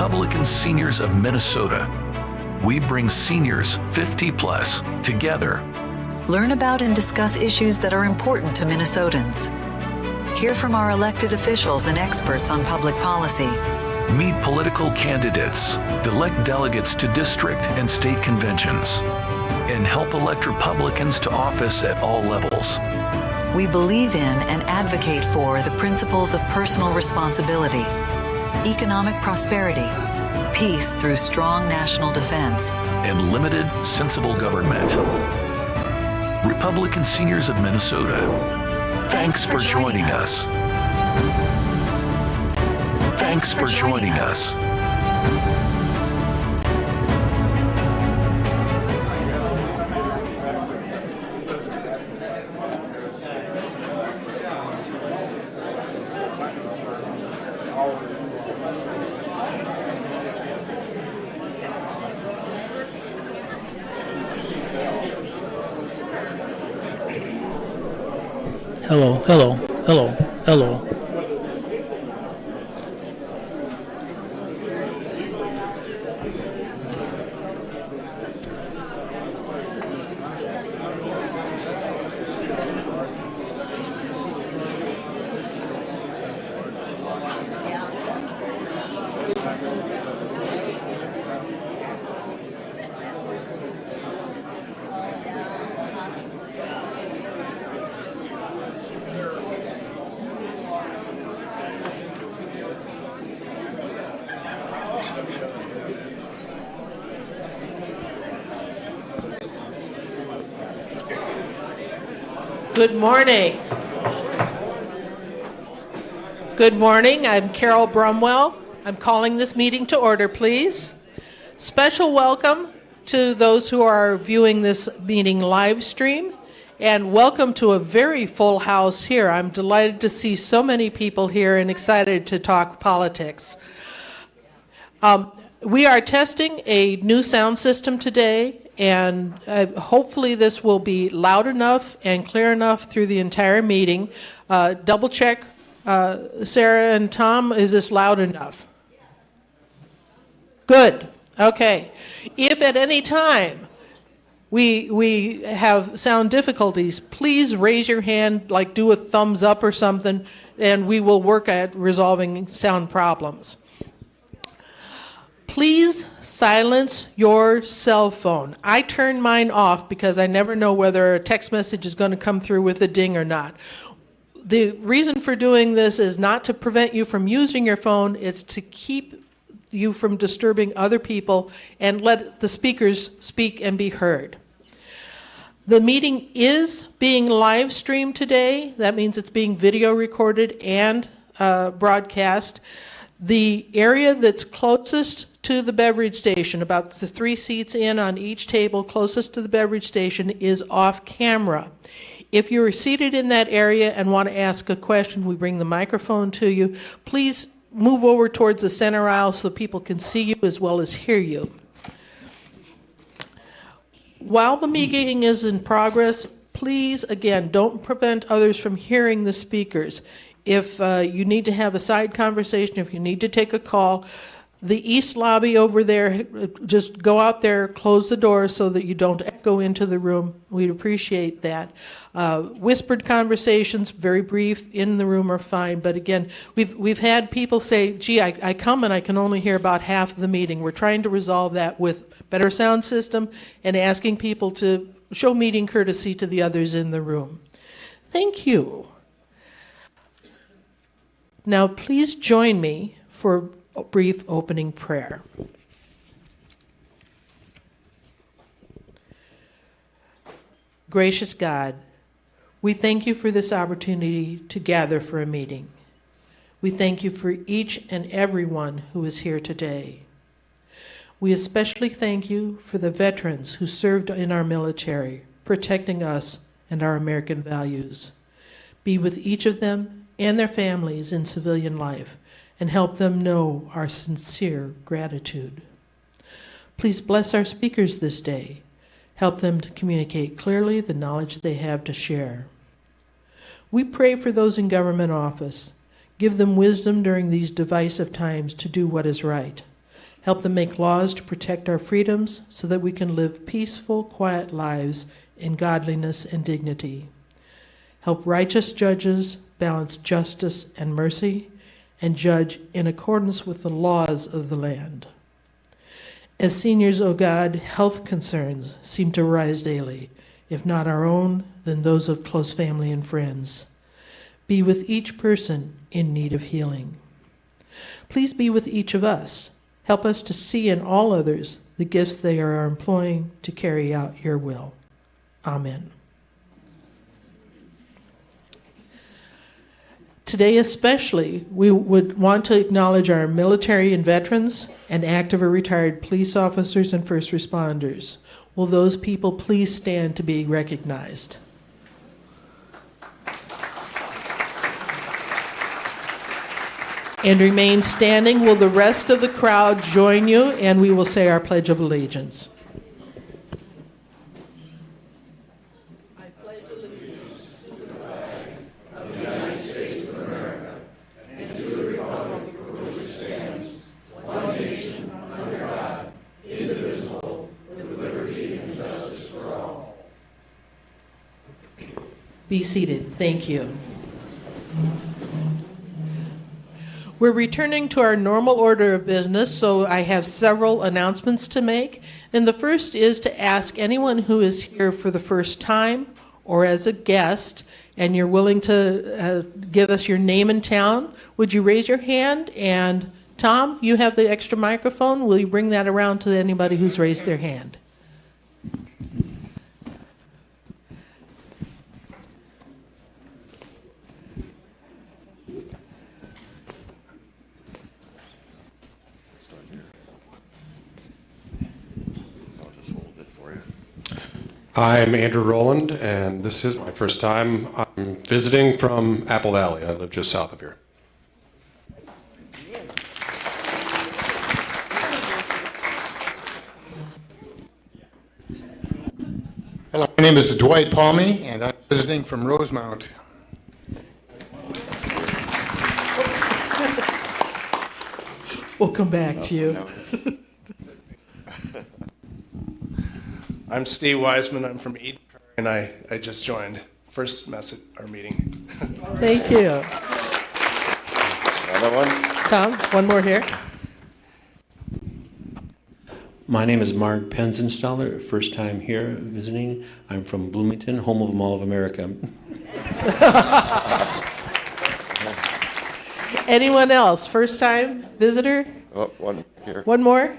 Republican Seniors of Minnesota. We bring seniors 50 plus together. Learn about and discuss issues that are important to Minnesotans. Hear from our elected officials and experts on public policy. Meet political candidates, elect delegates to district and state conventions, and help elect Republicans to office at all levels. We believe in and advocate for the principles of personal responsibility, economic prosperity, peace through strong national defense, and limited, sensible government. Republican Seniors of Minnesota, thanks for joining us. Thanks for joining us. Hello, hello, hello, hello. Good morning. Good morning. I'm Carol Brumwell. I'm calling this meeting to order, please. Special welcome to those who are viewing this meeting live stream, and welcome to a very full house here. I'm delighted to see so many people here and excited to talk politics. We are testing a new sound system today, and hopefully this will be loud enough and clear enough through the entire meeting. Double check, Sarah and Tom, is this loud enough? Good. Okay. If at any time we have sound difficulties, please raise your hand, like do a thumbs up or something, and we will work at resolving sound problems. Please silence your cell phone. I turn mine off because I never know whether a text message is going to come through with a ding or not. The reason for doing this is not to prevent you from using your phone, it's to keep you from disturbing other people and let the speakers speak and be heard. The meeting is being live streamed today. That means it's being video recorded and broadcast. The area that's closest to the beverage station, about the 3 seats in on each table closest to the beverage station, is off camera. If you're seated in that area and want to ask a question, we bring the microphone to you. Please move over towards the center aisle so people can see you as well as hear you. While the meeting is in progress, please, again, don't prevent others from hearing the speakers. If you need to have a side conversation, if you need to take a call, the east lobby over there, just go out there, close the doors so that you don't echo into the room. We'd appreciate that. Whispered conversations, very brief, in the room are fine. But again, we've had people say, gee, I come and I can only hear about half of the meeting. We're trying to resolve that with better sound system and asking people to show meeting courtesy to the others in the room. Thank you. Now, please join me for a brief opening prayer. Gracious God, we thank you for this opportunity to gather for a meeting. We thank you for each and every one who is here today. We especially thank you for the veterans who served in our military, protecting us and our American values. Be with each of them and their families in civilian life, and help them know our sincere gratitude. Please bless our speakers this day. Help them to communicate clearly the knowledge they have to share. We pray for those in government office. Give them wisdom during these divisive times to do what is right. Help them make laws to protect our freedoms so that we can live peaceful, quiet lives in godliness and dignity. Help righteous judges balance justice and mercy and judge in accordance with the laws of the land. As seniors, O God, health concerns seem to rise daily, if not our own, then those of close family and friends. Be with each person in need of healing. Please be with each of us. Help us to see in all others the gifts they are employing to carry out your will. Amen. Today especially, we would want to acknowledge our military and veterans and active or retired police officers and first responders. Will those people please stand to be recognized? And remain standing. Will the rest of the crowd join you, and we will say our Pledge of Allegiance. Be seated. Thank you. We're returning to our normal order of business, so I have several announcements to make. And the first is to ask anyone who is here for the first time or as a guest, and you're willing to give us your name and town, would you raise your hand? And Tom, you have the extra microphone. Will you bring that around to anybody who's raised their hand? I'm Andrew Rowland, and this is my first time. I'm visiting from Apple Valley. I live just south of here. Hello, my name is Dwight Palmy, and I'm visiting from Rosemount. We'll come back to you. I'm Steve Wiseman. I'm from Eden Prairie, and I just joined. First message, our meeting. Thank you. Another one? Tom, one more here. My name is Mark Penzenstaller, first time here visiting. I'm from Bloomington, home of Mall of America. Anyone else? First time visitor? Oh, one here. One more?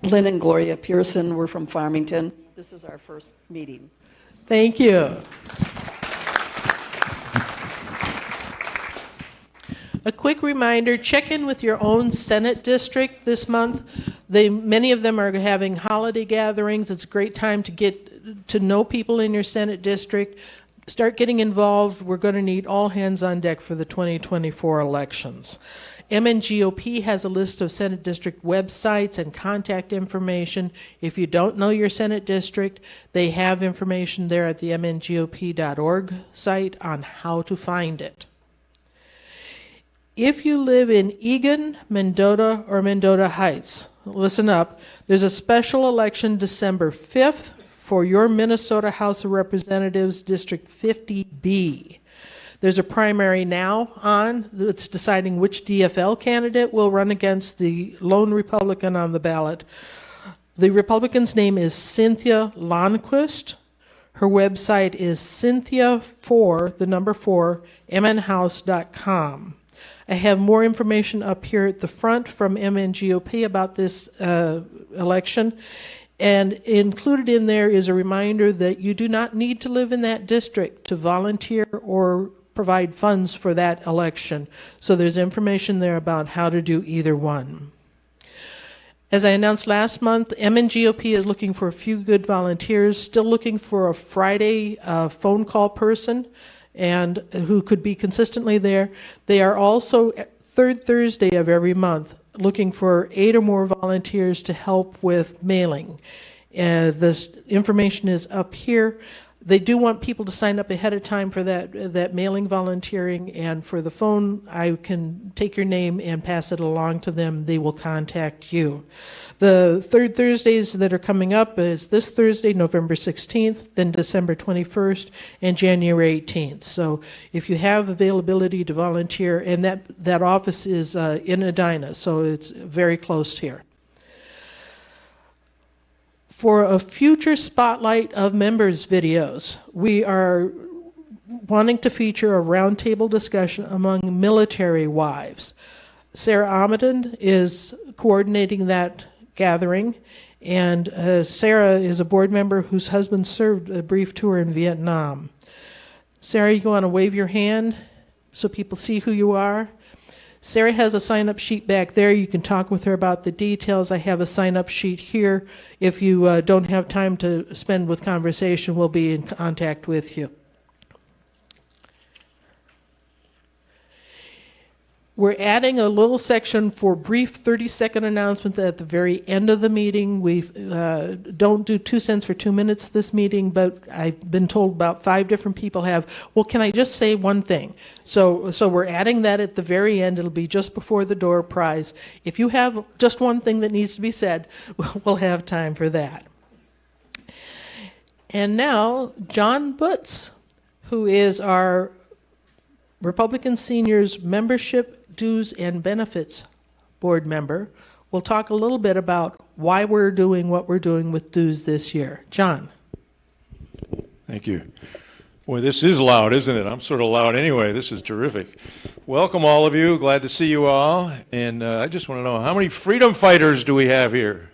Lynn and Gloria Pearson, we're from Farmington. This is our first meeting. Thank you. A quick reminder, check in with your own Senate district this month. Many of them are having holiday gatherings. It's a great time to get to know people in your Senate district. Start getting involved. We're going to need all hands on deck for the 2024 elections. MNGOP has a list of Senate district websites and contact information. If you don't know your Senate district, they have information there at the mngop.org site on how to find it. If you live in Eagan, Mendota, or Mendota Heights, listen up, there's a special election December 5th for your Minnesota House of Representatives District 50B. There's a primary now on that's deciding which DFL candidate will run against the lone Republican on the ballot. The Republican's name is Cynthia Lonquist. Her website is cynthia4mnhouse.com. I have more information up here at the front from MNGOP about this election. And included in there is a reminder that you do not need to live in that district to volunteer or provide funds for that election. So there's information there about how to do either one. As I announced last month, MNGOP is looking for a few good volunteers, still looking for a Friday phone call person and who could be consistently there. They are also third Thursday of every month looking for 8 or more volunteers to help with mailing. This information is up here. They do want people to sign up ahead of time for that mailing volunteering, and for the phone, I can take your name and pass it along to them. They will contact you. The third Thursdays that are coming up is this Thursday, November 16th, then December 21st, and January 18th. So if you have availability to volunteer, and that office is in Edina, so it's very close here. For a future spotlight of members videos, we are wanting to feature a roundtable discussion among military wives. Sarah Amadon is coordinating that gathering, and Sarah is a board member whose husband served a brief tour in Vietnam. Sarah, you want to wave your hand so people see who you are? Sarah has a sign-up sheet back there. You can talk with her about the details. I have a sign-up sheet here. If you don't have time to spend with conversation, we'll be in contact with you. We're adding a little section for brief 30-second announcements at the very end of the meeting. We don't do 2 cents for 2 minutes this meeting, but I've been told about 5 different people have, well, can I just say one thing? So we're adding that at the very end. It'll be just before the door prize. If you have just one thing that needs to be said, we'll have time for that. And now, John Butz, who is our Republican Seniors Membership Dues and Benefits Board member, will talk a little bit about why we're doing what we're doing with dues this year. John. Thank you. Boy, this is loud, isn't it? I'm sort of loud anyway. This is terrific. Welcome, all of you. Glad to see you all. And I just want to know, how many freedom fighters do we have here?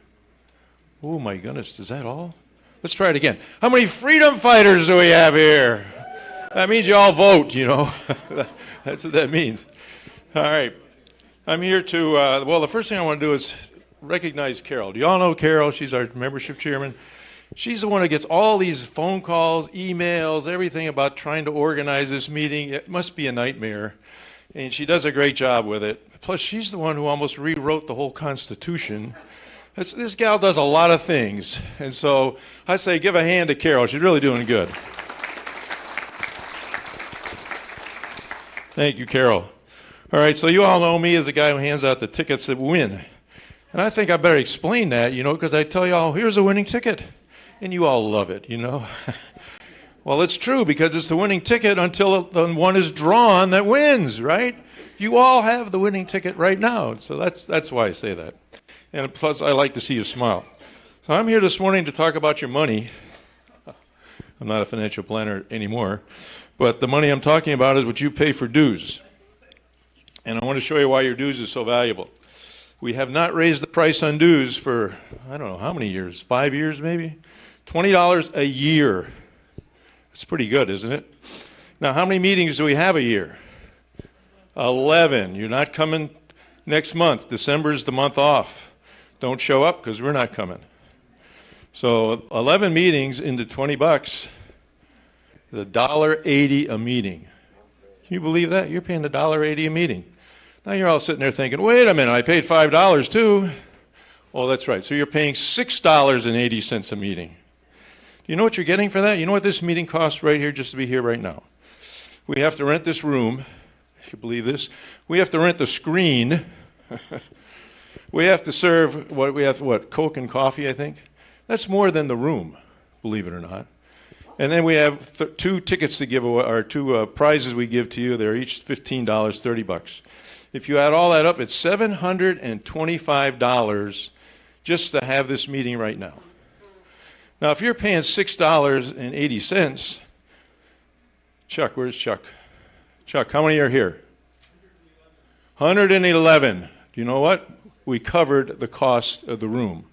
Oh, my goodness. Is that all? Let's try it again. How many freedom fighters do we have here? That means you all vote, you know. That's what that means. All right. I'm here to, well, the first thing I want to do is recognize Carol. Do you all know Carol? She's our membership chairman. She's the one that gets all these phone calls, emails, everything about trying to organize this meeting. It must be a nightmare. And she does a great job with it. Plus, she's the one who almost rewrote the whole Constitution. This gal does a lot of things. And so I say give a hand to Carol. She's really doing good. Thank you, Carol. All right, so you all know me as the guy who hands out the tickets that win. And I think I better explain that, you know, because I tell you all, here's a winning ticket. And you all love it, you know. Well, it's true, because it's the winning ticket until the one is drawn that wins, right? You all have the winning ticket right now. So that's why I say that. And plus, I like to see you smile. So I'm here this morning to talk about your money. I'm not a financial planner anymore. But the money I'm talking about is what you pay for dues. And I want to show you why your dues is so valuable. We have not raised the price on dues for, I don't know, how many years? 5 years maybe? $20 a year. That's pretty good, isn't it? Now, how many meetings do we have a year? 11. You're not coming next month. December's the month off. Don't show up because we're not coming. So 11 meetings into $20 is $1.80 a meeting. Can you believe that? You're paying $1.80 a meeting. Now you're all sitting there thinking, wait a minute, I paid $5 too. Oh, that's right. So you're paying $6.80 a meeting. Do you know what you're getting for that? You know what this meeting costs right here just to be here right now? We have to rent this room, if you believe this. We have to rent the screen. We have to serve, Coke and coffee, I think? That's more than the room, believe it or not. And then we have 2 tickets to give away, or 2 prizes we give to you. They're each $15, $30. If you add all that up, it's $725 just to have this meeting right now. Now, if you're paying $6.80, Chuck, where's Chuck? Chuck, how many are here? 111. Do you know what? We covered the cost of the room.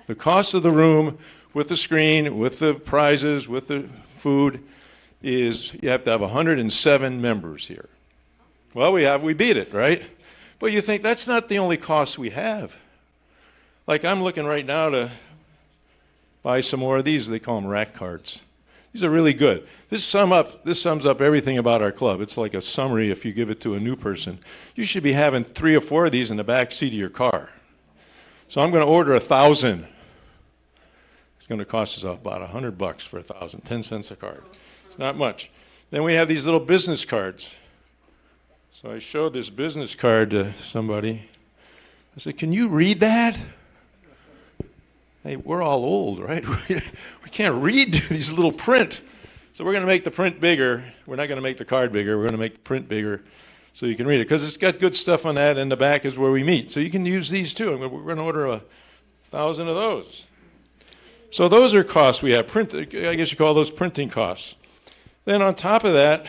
The cost of the room with the screen, with the prizes, with the food, is you have to have 107 members here. Well, we beat it, right? But you think that's not the only cost we have. Like I'm looking right now to buy some more of these. They call them rack cards. These are really good. This sums up everything about our club. It's like a summary if you give it to a new person. You should be having 3 or 4 of these in the back seat of your car. So I'm going to order 1,000. It's going to cost us about $100 for 1,000, 10 cents a card. It's not much. Then we have these little business cards. So I showed this business card to somebody. I said, can you read that? Hey, we're all old, right? We can't read these little print. So we're going to make the print bigger. We're not going to make the card bigger. We're going to make the print bigger so you can read it. Because it's got good stuff on that, and the back is where we meet. So you can use these too. We're going to order 1,000 of those. So those are costs we have. I guess you call those printing costs. Then on top of that,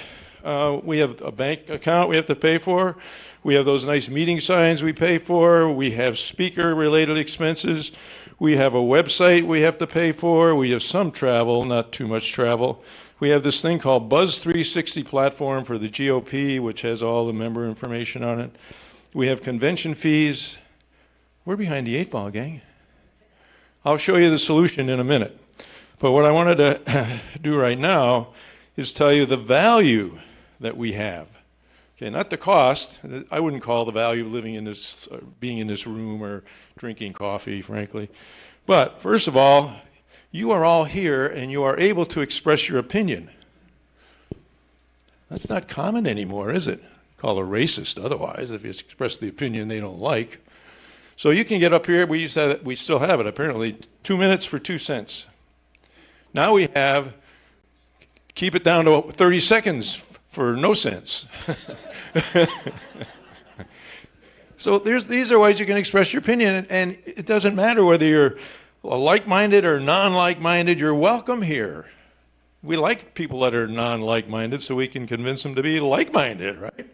we have a bank account we have to pay for. We have those nice meeting signs we pay for. We have speaker-related expenses. We have a website we have to pay for. We have some travel, not too much travel. We have this thing called Buzz 360 platform for the GOP, which has all the member information on it. We have convention fees. We're behind the 8 ball, gang. I'll show you the solution in a minute. But what I wanted to do right now is tell you the value that we have. Okay, not the cost. I wouldn't call the value of living in this, being in this room or drinking coffee, frankly. But first of all, you are all here and you are able to express your opinion. That's not common anymore, is it? Call a racist otherwise if you express the opinion they don't like. So you can get up here. We still have it apparently. 2 minutes for 2 cents. Now we have keep it down to 30 seconds for no cents. So these are ways you can express your opinion, and it doesn't matter whether you're like-minded or non-like-minded, you're welcome here. We like people that are non-like-minded so we can convince them to be like-minded, right?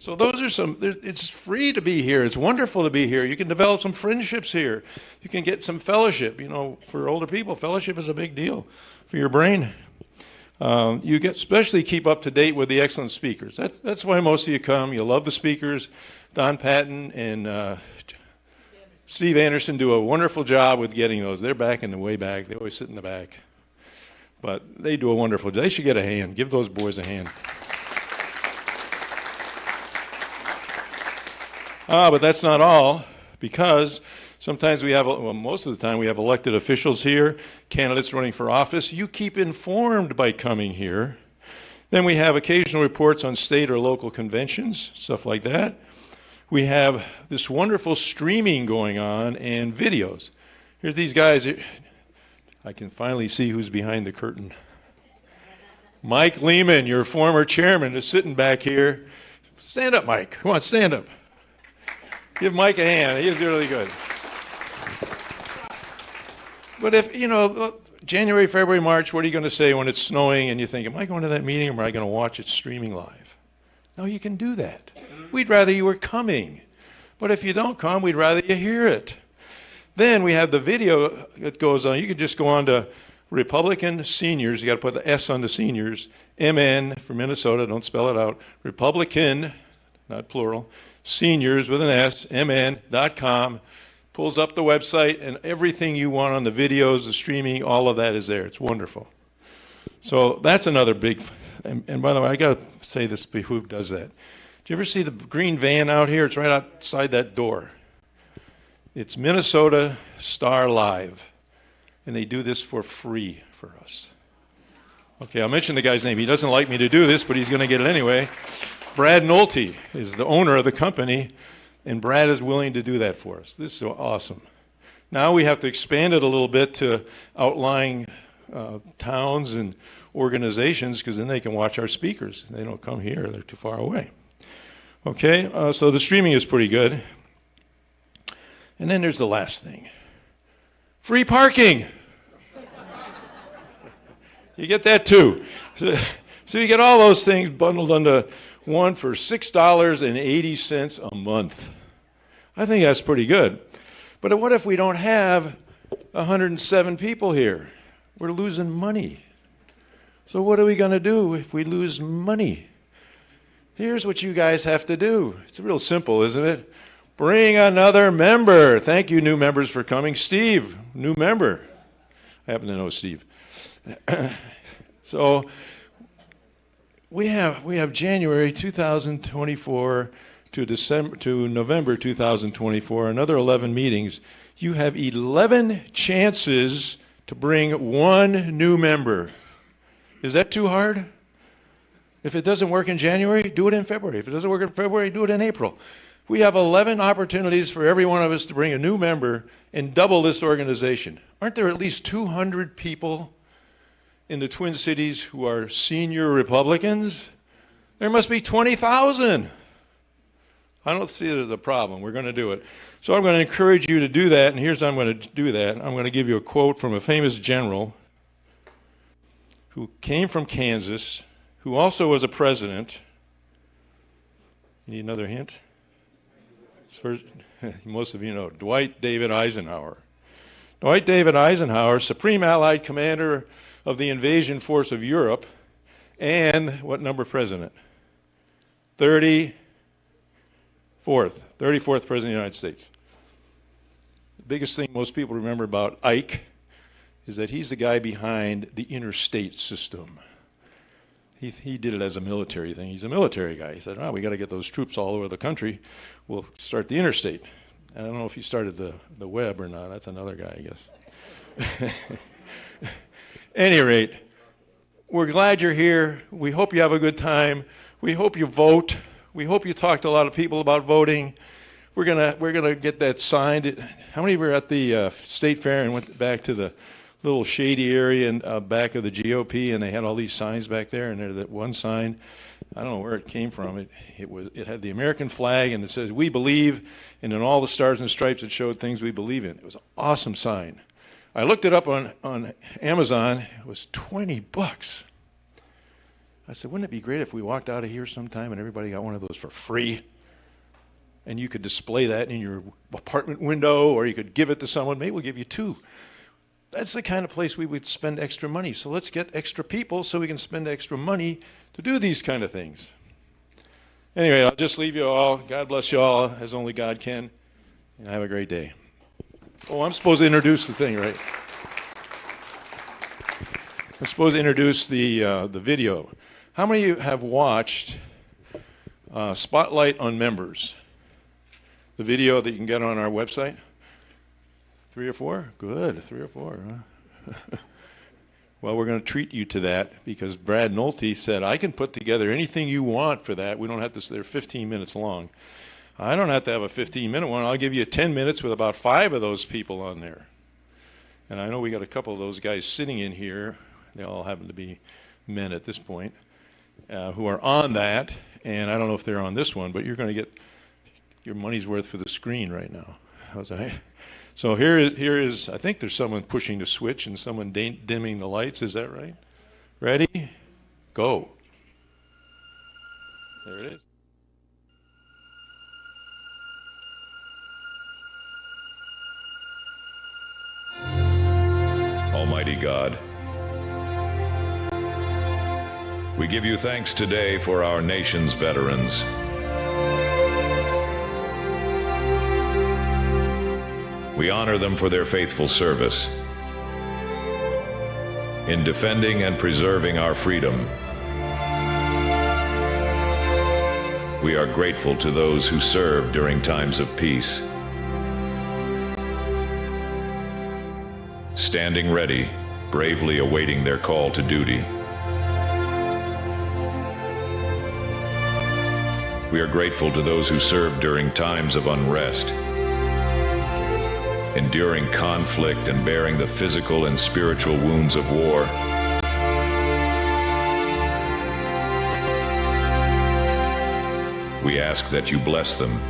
So those are some, it's free to be here. It's wonderful to be here. You can develop some friendships here. You can get some fellowship. You know, for older people, fellowship is a big deal for your brain. You get especially keep up to date with the excellent speakers. That's why most of you come. You love the speakers. Don Patton and Steve Anderson do a wonderful job with getting those. They're back in the way back. They always sit in the back. But they do a wonderful job. They should get a hand. Give those boys a hand. But that's not all, because sometimes we have, well, most of the time we have elected officials here, candidates running for office. You keep informed by coming here. Then we have occasional reports on state or local conventions, stuff like that. We have this wonderful streaming going on and videos. Here's these guys. I can finally see who's behind the curtain. Mike Lehman, your former chairman, is sitting back here. Stand up, Mike. Come on, stand up. Give Mike a hand. He's really good. But if, you know, January, February, March, what are you going to say when it's snowing and you think, am I going to that meeting or am I going to watch it streaming live? No, you can do that. We'd rather you were coming. But if you don't come, we'd rather you hear it. Then we have the video that goes on. You could just go on to Republican Seniors. You got to put the S on the seniors. MN for Minnesota. Don't spell it out. Republican, not plural. Seniors with an S, mn.com, pulls up the website, and everything you want on the videos, the streaming, all of that is there. It's wonderful. So that's another big, and by the way, I got to say this, who does that? Do you ever see the green van out here? It's right outside that door. It's Minnesota Star Live, and they do this for free for us. Okay, I'll mention the guy's name. He doesn't like me to do this, but he's going to get it anyway. Brad Nolte is the owner of the company, and Brad is willing to do that for us. This is awesome. Now we have to expand it a little bit to outlying towns and organizations, because then they can watch our speakers. They don't come here. They're too far away. Okay, so the streaming is pretty good. And then there's the last thing. Free parking. You get that too. So you get all those things bundled into one for $6.80 a month. I think that's pretty good. But what if we don't have 107 people here? We're losing money. So what are we going to do if we lose money? Here's what you guys have to do. It's real simple, isn't it? Bring another member. Thank you, new members, for coming. Steve, new member. I happen to know Steve. So we have January 2024 to November 2024, another 11 meetings. You have 11 chances to bring one new member. Is that too hard? If it doesn't work in January, do it in February. If it doesn't work in February, do it in April. We have 11 opportunities for every one of us to bring a new member and double this organization. Aren't there at least 200 people in the Twin Cities who are senior Republicans? There must be 20,000. I don't see it as a problem. We're going to do it. So I'm going to encourage you to do that, and here's how I'm going to do that. I'm going to give you a quote from a famous general who came from Kansas, who also was a president. You need another hint? First, most of you know, Dwight David Eisenhower. Dwight David Eisenhower, Supreme Allied Commander of the Invasion Force of Europe, and what number president? 34th President of the United States. The biggest thing most people remember about Ike is that he's the guy behind the interstate system. He did it as a military thing. He's a military guy. He said, oh, we got to get those troops all over the country. We'll start the interstate. I don't know if he started the web or not. That's another guy, I guess. Any rate, we're glad you're here. We hope you have a good time. We hope you vote. We hope you talk to a lot of people about voting. We're gonna get that signed. How many were at the State Fair and went back to the little shady area in back of the GOP, and they had all these signs back there, and there's that one sign, I don't know where it came from. It had the American flag, and it says, "We believe," and in all the stars and stripes it showed things we believe in. It was an awesome sign. I looked it up on Amazon. It was $20. I said, wouldn't it be great if we walked out of here sometime and everybody got one of those for free? And you could display that in your apartment window, or you could give it to someone. Maybe we'll give you two. That's the kind of place we would spend extra money. So let's get extra people so we can spend extra money to do these kind of things. Anyway, I'll just leave you all. God bless you all, as only God can. And have a great day. Oh, I'm supposed to introduce the thing, right? I'm supposed to introduce the video. How many of you have watched Spotlight on Members? The video that you can get on our website? 3 or 4? Good, 3 or 4. Huh? Well, we're going to treat you to that because Brad Nolte said, I can put together anything you want for that. We don't have to, they're 15 minutes long. I don't have to have a 15-minute one. I'll give you 10 minutes with about 5 of those people on there. And I know we got a couple of those guys sitting in here. They all happen to be men at this point who are on that. And I don't know if they're on this one, but you're going to get your money's worth for the screen right now. How's that? So here is, I think there's someone pushing the switch and someone dimming the lights. Is that right? Ready? Go. There it is. Almighty God, we give you thanks today for our nation's veterans. We honor them for their faithful service in defending and preserving our freedom. We are grateful to those who serve during times of peace, standing ready, bravely awaiting their call to duty. We are grateful to those who serve during times of unrest, enduring conflict and bearing the physical and spiritual wounds of war. We ask that you bless them,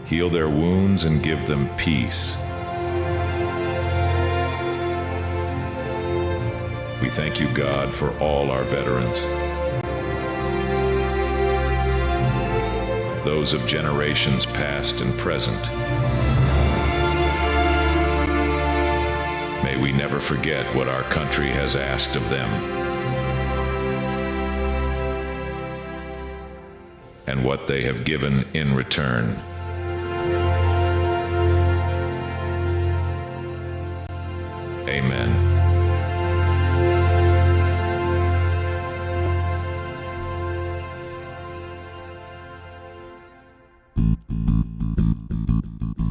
heal their wounds, and give them peace. We thank you, God, for all our veterans, those of generations past and present. May we never forget what our country has asked of them and what they have given in return. Amen.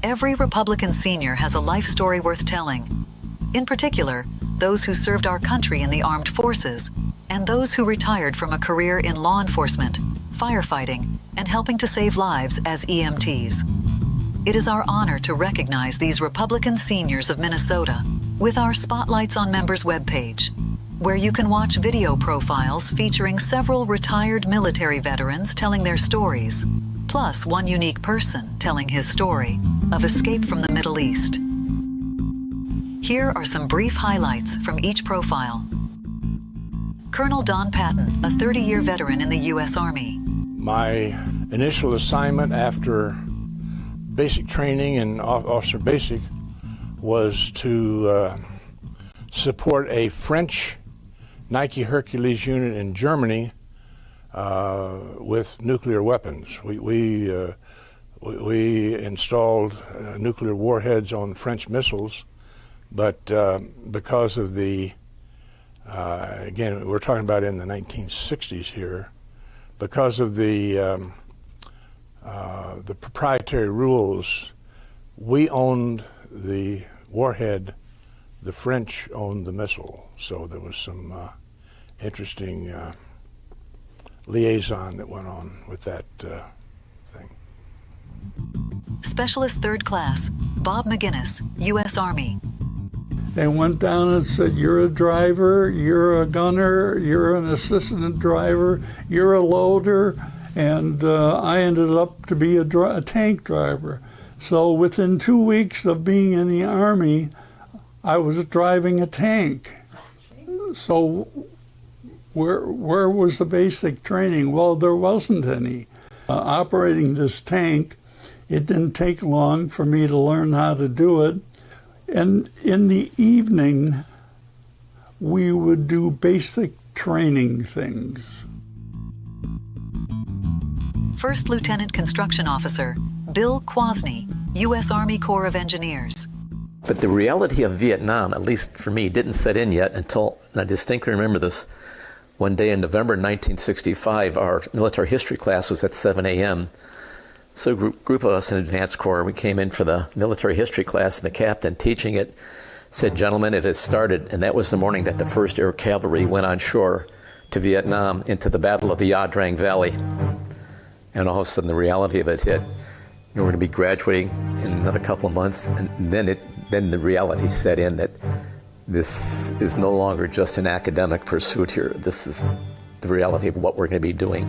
Every Republican senior has a life story worth telling. In particular, those who served our country in the armed forces, and those who retired from a career in law enforcement, firefighting, and helping to save lives as EMTs. It is our honor to recognize these Republican seniors of Minnesota with our Spotlights on Members webpage, where you can watch video profiles featuring several retired military veterans telling their stories, plus one unique person telling his story of escape from the Middle East. Here are some brief highlights from each profile. Colonel Don Patton, a 30-year veteran in the U.S. Army. My initial assignment after basic training and officer basic was to support a French Nike Hercules unit in Germany with nuclear weapons. We installed nuclear warheads on French missiles, but because of the again, we're talking about in the 1960s here, because of the proprietary rules, we owned the warhead, the French owned the missile. So there was some interesting liaison that went on with that thing. Specialist Third Class, Bob McGinnis, U.S. Army. They went down and said, you're a driver, you're a gunner, you're an assistant driver, you're a loader, and I ended up to be a tank driver. So within 2 weeks of being in the Army, I was driving a tank. So where was the basic training? Well, there wasn't any. Operating this tank, it didn't take long for me to learn how to do it. And in the evening, we would do basic training things. First Lieutenant Construction Officer, Bill Kwasny, U.S. Army Corps of Engineers. But the reality of Vietnam, at least for me, didn't set in yet until, and I distinctly remember this, one day in November 1965, our military history class was at 7 a.m. So a group of us in Advanced Corps, we came in for the military history class, and the captain teaching it said, gentlemen, it has started. And that was the morning that the 1st Air Cavalry went on shore to Vietnam into the Battle of the Ya Drang Valley. And all of a sudden the reality of it hit. We're going to be graduating in another couple of months, and then the reality set in that this is no longer just an academic pursuit here. This is the reality of what we're going to be doing.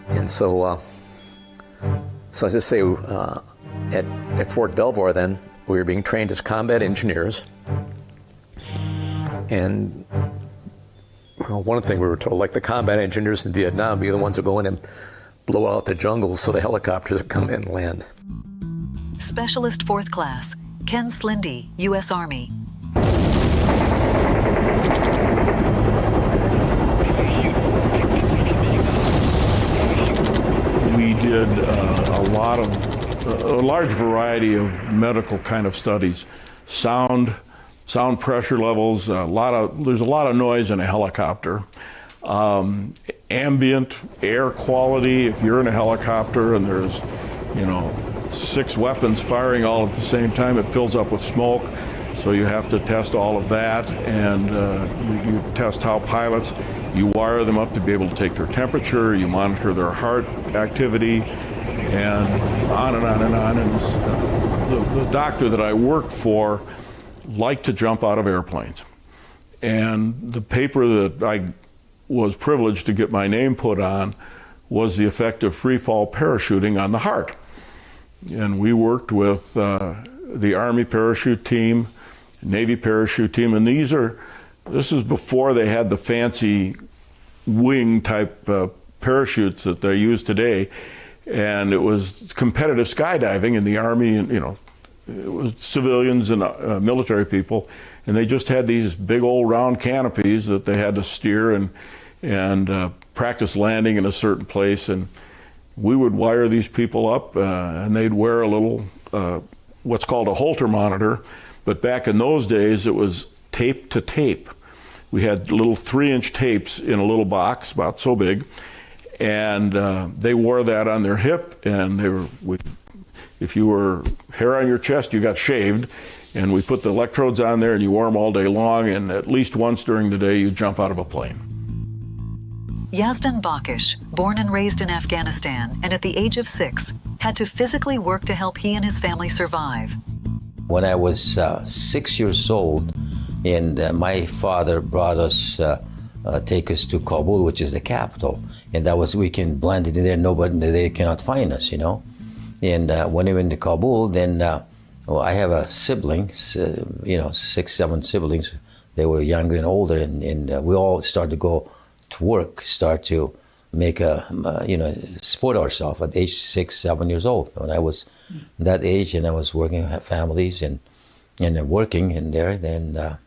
And so I just say at Fort Belvoir then, we were being trained as combat engineers. And one thing we were told, like the combat engineers in Vietnam, be the ones who go in and blow out the jungles so the helicopters come in and land. Specialist Fourth Class, Ken Slindy, U.S. Army. We did a large variety of medical kind of studies, sound pressure levels. There's a lot of noise in a helicopter. Ambient air quality. If you're in a helicopter and there's, 6 weapons firing all at the same time, it fills up with smoke. So you have to test all of that, and you test how pilots. You wire them up to be able to take their temperature. You monitor their heart activity, and on and on and on. And the doctor that I worked for liked to jump out of airplanes. And the paper that I was privileged to get my name put on was the effect of free fall parachuting on the heart. And we worked with the Army parachute team, Navy parachute team, and this is before they had the fancy wing type parachutes that they use today. And it was competitive skydiving in the Army, and it was civilians and military people, and they just had these big old round canopies that they had to steer and practice landing in a certain place. And we would wire these people up, and they'd wear a little what's called a Holter monitor, but back in those days it was tape to tape. We had little 3-inch tapes in a little box about so big, and they wore that on their hip, and if you were hair on your chest, you got shaved, and we put the electrodes on there and you wear them all day long, and at least once during the day you jump out of a plane. Yazdan Bakish, born and raised in Afghanistan, and at the age of 6, had to physically work to help he and his family survive. When I was 6 years old, and my father brought us, take us to Kabul, which is the capital, and that was, we can blend it in there, nobody, they cannot find us, you know. And when we went to Kabul, then, well, I have a siblings, you know, 6, 7 siblings. They were younger and older, and we all started to go to work, start to make you know, support ourselves at age 6, 7 years old. When I was that age and I was working, have families and working in there, then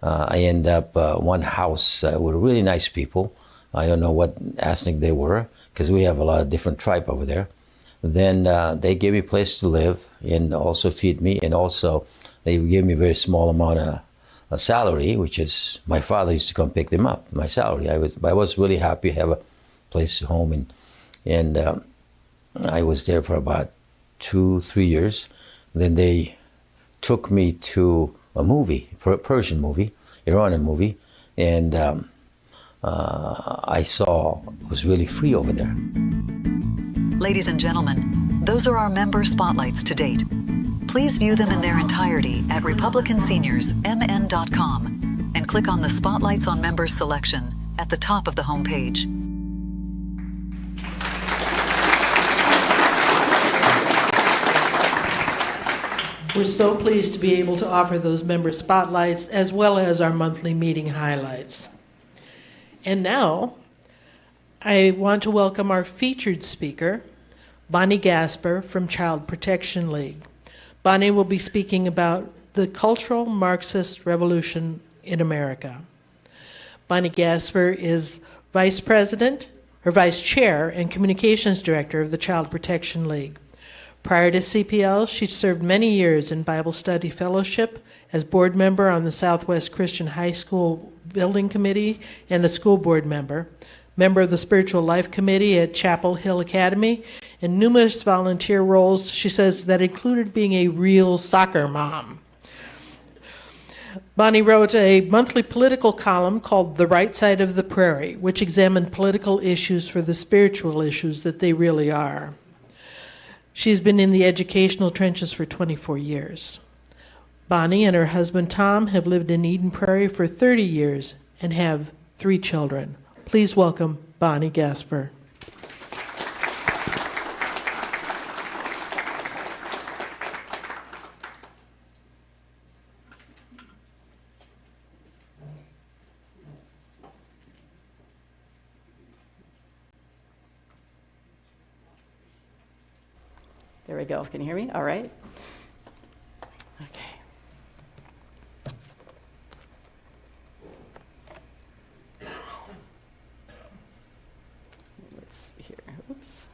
I ended up one house with really nice people. I don't know what ethnic they were, because we have a lot of different tribe over there. Then they gave me a place to live and also feed me, and also they gave me a very small amount of a salary, which is, my father used to come pick them up, my salary. I was really happy to have a place at home, and I was there for about 2-3 years. Then they took me to a movie, Persian movie, Iranian movie, and I saw it was really free over there. Ladies and gentlemen, those are our member spotlights to date. Please view them in their entirety at republicanseniorsmn.com and click on the Spotlights on Members selection at the top of the homepage. We're so pleased to be able to offer those member spotlights as well as our monthly meeting highlights. And now, I want to welcome our featured speaker, Bonnie Gasper from Child Protection League. Bonnie will be speaking about the cultural Marxist revolution in America. Bonnie Gasper is Vice Chair and Communications Director of the Child Protection League. Prior to CPL, she served many years in Bible Study Fellowship as board member on the Southwest Christian High School Building Committee and a school board member of the Spiritual Life Committee at Chapel Hill Academy, and numerous volunteer roles, she says, that included being a real soccer mom. Bonnie wrote a monthly political column called The Right Side of the Prairie, which examined political issues for the spiritual issues that they really are. She's been in the educational trenches for 24 years. Bonnie and her husband Tom have lived in Eden Prairie for 30 years and have 3 children. Please welcome Bonnie Gasper. There we go. Can you hear me? All right. Okay. Let's see here. Oops.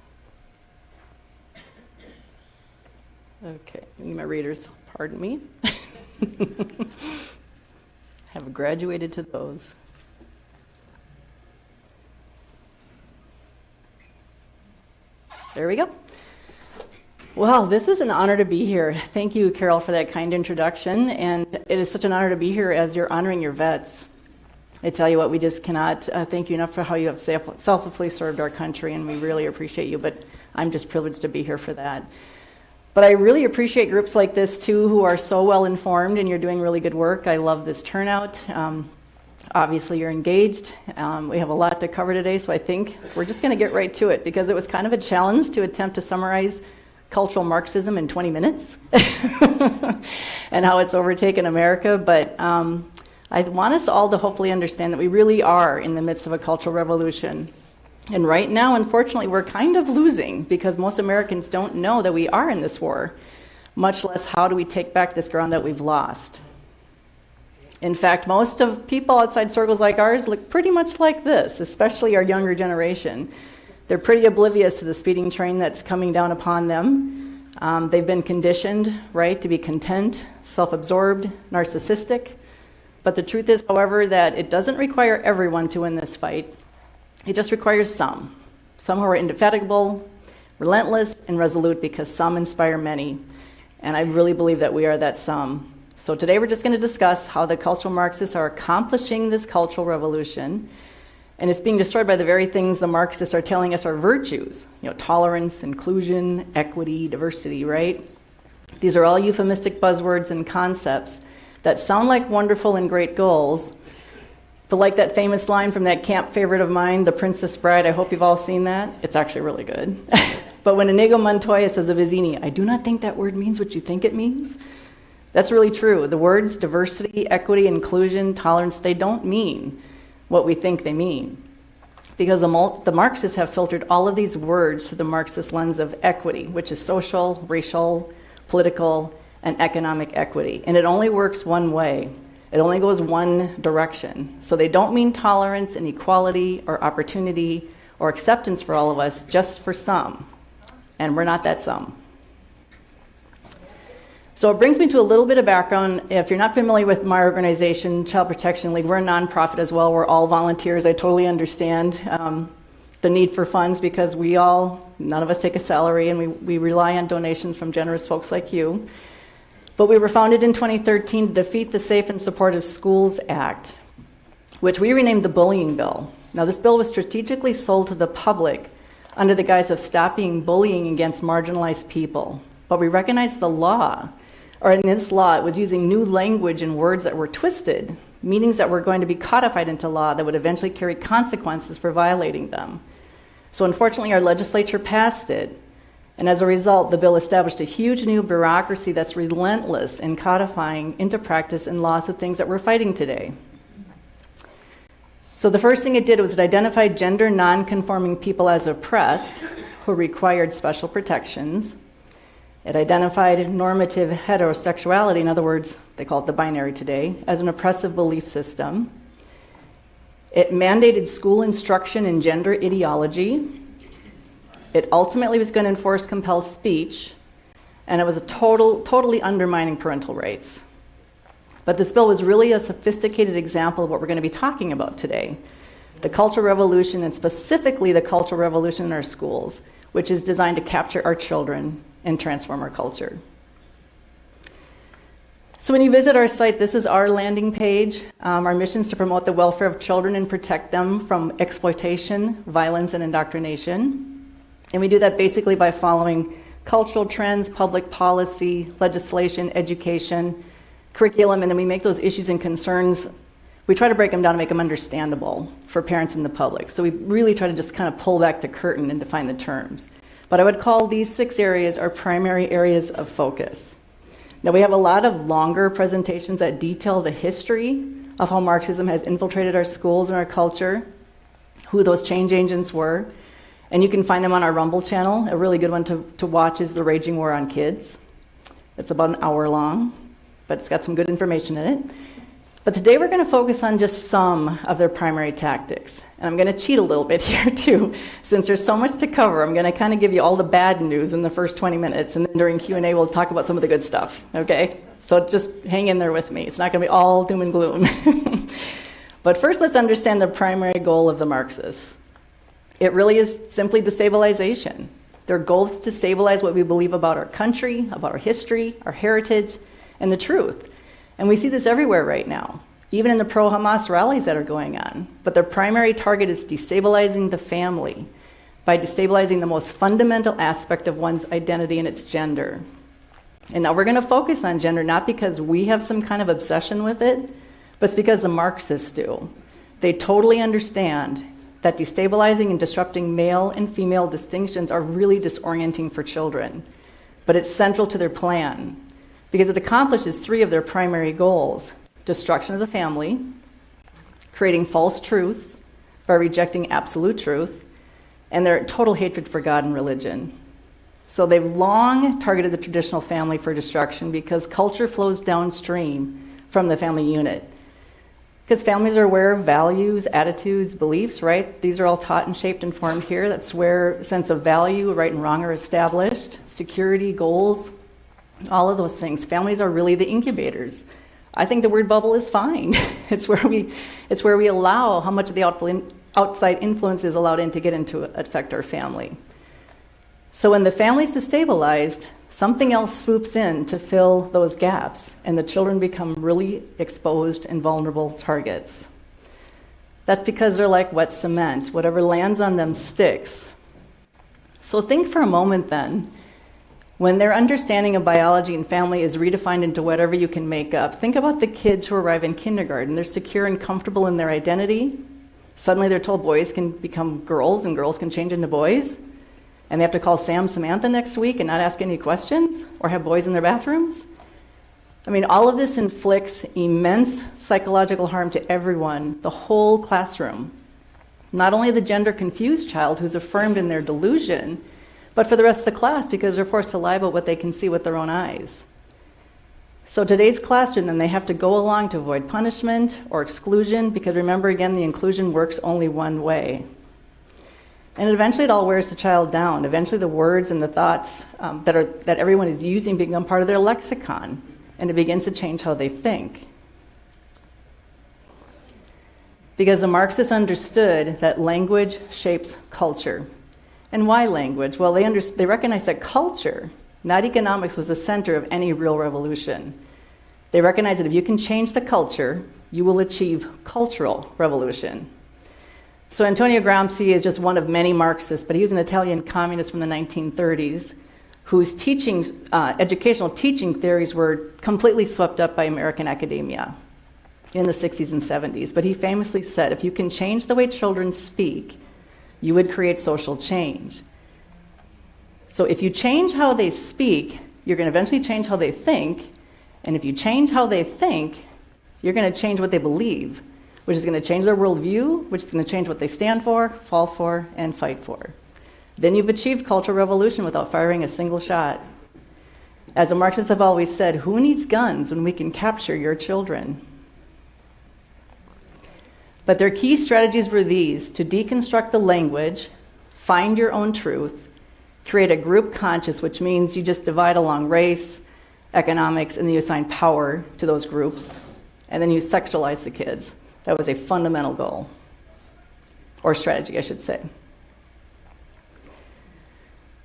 Okay. My readers, pardon me. Have graduated to those. There we go. Well, this is an honor to be here. Thank you, Carol, for that kind introduction. And it is such an honor to be here as you're honoring your vets. I tell you what, we just cannot thank you enough for how you have selflessly served our country, and we really appreciate you, but I'm just privileged to be here for that. But I really appreciate groups like this, too, who are so well informed, and you're doing really good work. I love this turnout. Obviously, you're engaged. We have a lot to cover today, so I think we're just going to get right to it, because it was kind of a challenge to attempt to summarize cultural Marxism in 20 minutes and how it's overtaken America. But I want us all to hopefully understand that we really are in the midst of a cultural revolution. And right now, unfortunately, we're kind of losing because most Americans don't know that we are in this war, much less how do we take back this ground that we've lost. In fact, most of people outside circles like ours look pretty much like this, especially our younger generation. They're pretty oblivious to the speeding train that's coming down upon them. They've been conditioned, right, to be content, self-absorbed, narcissistic. But the truth is, however, that it doesn't require everyone to win this fight. It just requires some who are indefatigable, relentless, and resolute, because some inspire many. And I really believe that we are that some. So today we're just going to discuss how the cultural Marxists are accomplishing this cultural revolution, and it's being destroyed by the very things the Marxists are telling us are virtues. Tolerance, inclusion, equity, diversity, right? These are all euphemistic buzzwords and concepts that sound like wonderful and great goals, but like that famous line from that camp favorite of mine, The Princess Bride, I hope you've all seen that. It's actually really good. But when Inigo Montoya says of Vizzini, I do not think that word means what you think it means, that's really true. The words diversity, equity, inclusion, tolerance, they don't mean what we think they mean. Because the Marxists have filtered all of these words through the Marxist lens of equity, which is social, racial, political, and economic equity. And it only works one way. It only goes one direction. So they don't mean tolerance and equality or opportunity or acceptance for all of us, just for some. And we're not that some. So it brings me to a little bit of background. If you're not familiar with my organization, Child Protection League, we're a nonprofit as well. We're all volunteers. I totally understand the need for funds because none of us take a salary, and we rely on donations from generous folks like you. But we were founded in 2013 to defeat the Safe and Supportive Schools Act, which we renamed the Bullying Bill. Now, this bill was strategically sold to the public under the guise of stopping bullying against marginalized people. But we recognized the law, or in this law, it was using new language and words that were twisted, meanings that were going to be codified into law that would eventually carry consequences for violating them. So unfortunately, our legislature passed it. And as a result, the bill established a huge new bureaucracy that's relentless in codifying into practice and laws the things that we're fighting today. So the first thing it did was it identified gender non-conforming people as oppressed, who required special protections. It identified normative heterosexuality, in other words, they call it the binary today, as an oppressive belief system. It mandated school instruction in gender ideology. It ultimately was going to enforce compelled speech, and it was totally undermining parental rights. But this bill was really a sophisticated example of what we're going to be talking about today. The Cultural Revolution, and specifically the Cultural Revolution in our schools, which is designed to capture our children and transform our culture. So when you visit our site, this is our landing page. Our mission is to promote the welfare of children and protect them from exploitation, violence, and indoctrination. And we do that basically by following cultural trends, public policy, legislation, education, curriculum, and then we make those issues and concerns, we try to break them down and make them understandable for parents and the public. So we really try to just kind of pull back the curtain and define the terms. But I would call these 6 areas our primary areas of focus. Now, we have a lot of longer presentations that detail the history of how Marxism has infiltrated our schools and our culture, who those change agents were, and you can find them on our Rumble channel. A really good one to watch is The Raging War on Kids. It's about an hour long, but it's got some good information in it. But today we're going to focus on just some of their primary tactics. And I'm going to cheat a little bit here too. Since there's so much to cover, I'm going to kind of give you all the bad news in the first 20 minutes, and then during Q&A we'll talk about some of the good stuff, okay? So just hang in there with me. It's not going to be all doom and gloom. But first let's understand the primary goal of the Marxists. It really is simply destabilization. Their goal is to stabilize what we believe about our country, about our history, our heritage, and the truth. And we see this everywhere right now, even in the pro-Hamas rallies that are going on. But their primary target is destabilizing the family by destabilizing the most fundamental aspect of one's identity and its gender. And now we're going to focus on gender not because we have some kind of obsession with it, but it's because the Marxists do. They totally understand that destabilizing and disrupting male and female distinctions are really disorienting for children. But it's central to their plan, because it accomplishes 3 of their primary goals: destruction of the family, creating false truths by rejecting absolute truth, and their total hatred for God and religion. So they've long targeted the traditional family for destruction because culture flows downstream from the family unit. Because families are aware of values, attitudes, beliefs, right? These are all taught and shaped and formed here. That's where a sense of value, right and wrong, are established. Security, goals, all of those things. Families are really the incubators. I think the word bubble is fine. It's where we allow how much of the outside influence is allowed in to get into affect our family. So when the family's destabilized, something else swoops in to fill those gaps, and the children become really exposed and vulnerable targets. That's because they're like wet cement. Whatever lands on them sticks. So think for a moment then, when their understanding of biology and family is redefined into whatever you can make up, think about the kids who arrive in kindergarten. They're secure and comfortable in their identity. Suddenly they're told boys can become girls and girls can change into boys. And they have to call Sam Samantha next week and not ask any questions or have boys in their bathrooms. I mean, all of this inflicts immense psychological harm to everyone, the whole classroom. Not only the gender-confused child who's affirmed in their delusion, but for the rest of the class because they're forced to lie about what they can see with their own eyes. So today's classroom, then they have to go along to avoid punishment or exclusion because remember again, the inclusion works only one way. And eventually it all wears the child down. Eventually the words and the thoughts that everyone is using become part of their lexicon, and it begins to change how they think. Because the Marxists understood that language shapes culture. And why language? Well, they recognize that culture, not economics, was the center of any real revolution. They recognize that if you can change the culture, you will achieve cultural revolution. So Antonio Gramsci is just one of many Marxists, but he was an Italian communist from the 1930s whose educational teaching theories were completely swept up by American academia in the 60s and 70s. But he famously said, if you can change the way children speak, you would create social change. So if you change how they speak, you're going to eventually change how they think. And if you change how they think, you're going to change what they believe, which is going to change their worldview, which is going to change what they stand for, fall for, and fight for. Then you've achieved cultural revolution without firing a single shot. As the Marxists have always said, who needs guns when we can capture your children? But their key strategies were these: to deconstruct the language, find your own truth, create a group conscious, which means you just divide along race, economics, and then you assign power to those groups, and then you sexualize the kids. That was a fundamental goal, or strategy, I should say.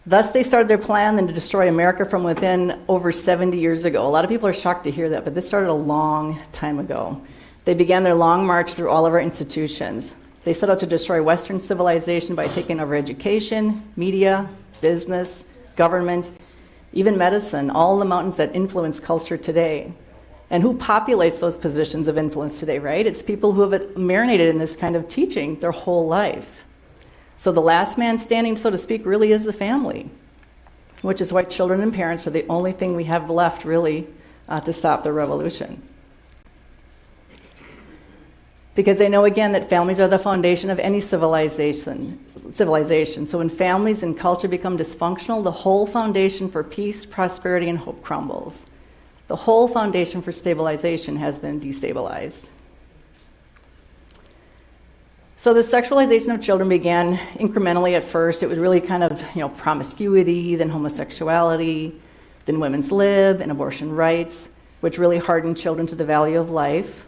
Thus, they started their plan then to destroy America from within over 70 years ago. A lot of people are shocked to hear that, but this started a long time ago. They began their long march through all of our institutions. They set out to destroy Western civilization by taking over education, media, business, government, even medicine, all the mountains that influence culture today. And who populates those positions of influence today, right? It's people who have marinated in this kind of teaching their whole life. So the last man standing, so to speak, really is the family, which is why children and parents are the only thing we have left, really, to stop the revolution. Because they know, again, that families are the foundation of any civilization. So when families and culture become dysfunctional, the whole foundation for peace, prosperity, and hope crumbles. The whole foundation for stabilization has been destabilized. So the sexualization of children began incrementally at first. It was really kind of, promiscuity, then homosexuality, then women's lib and abortion rights, which really hardened children to the value of life.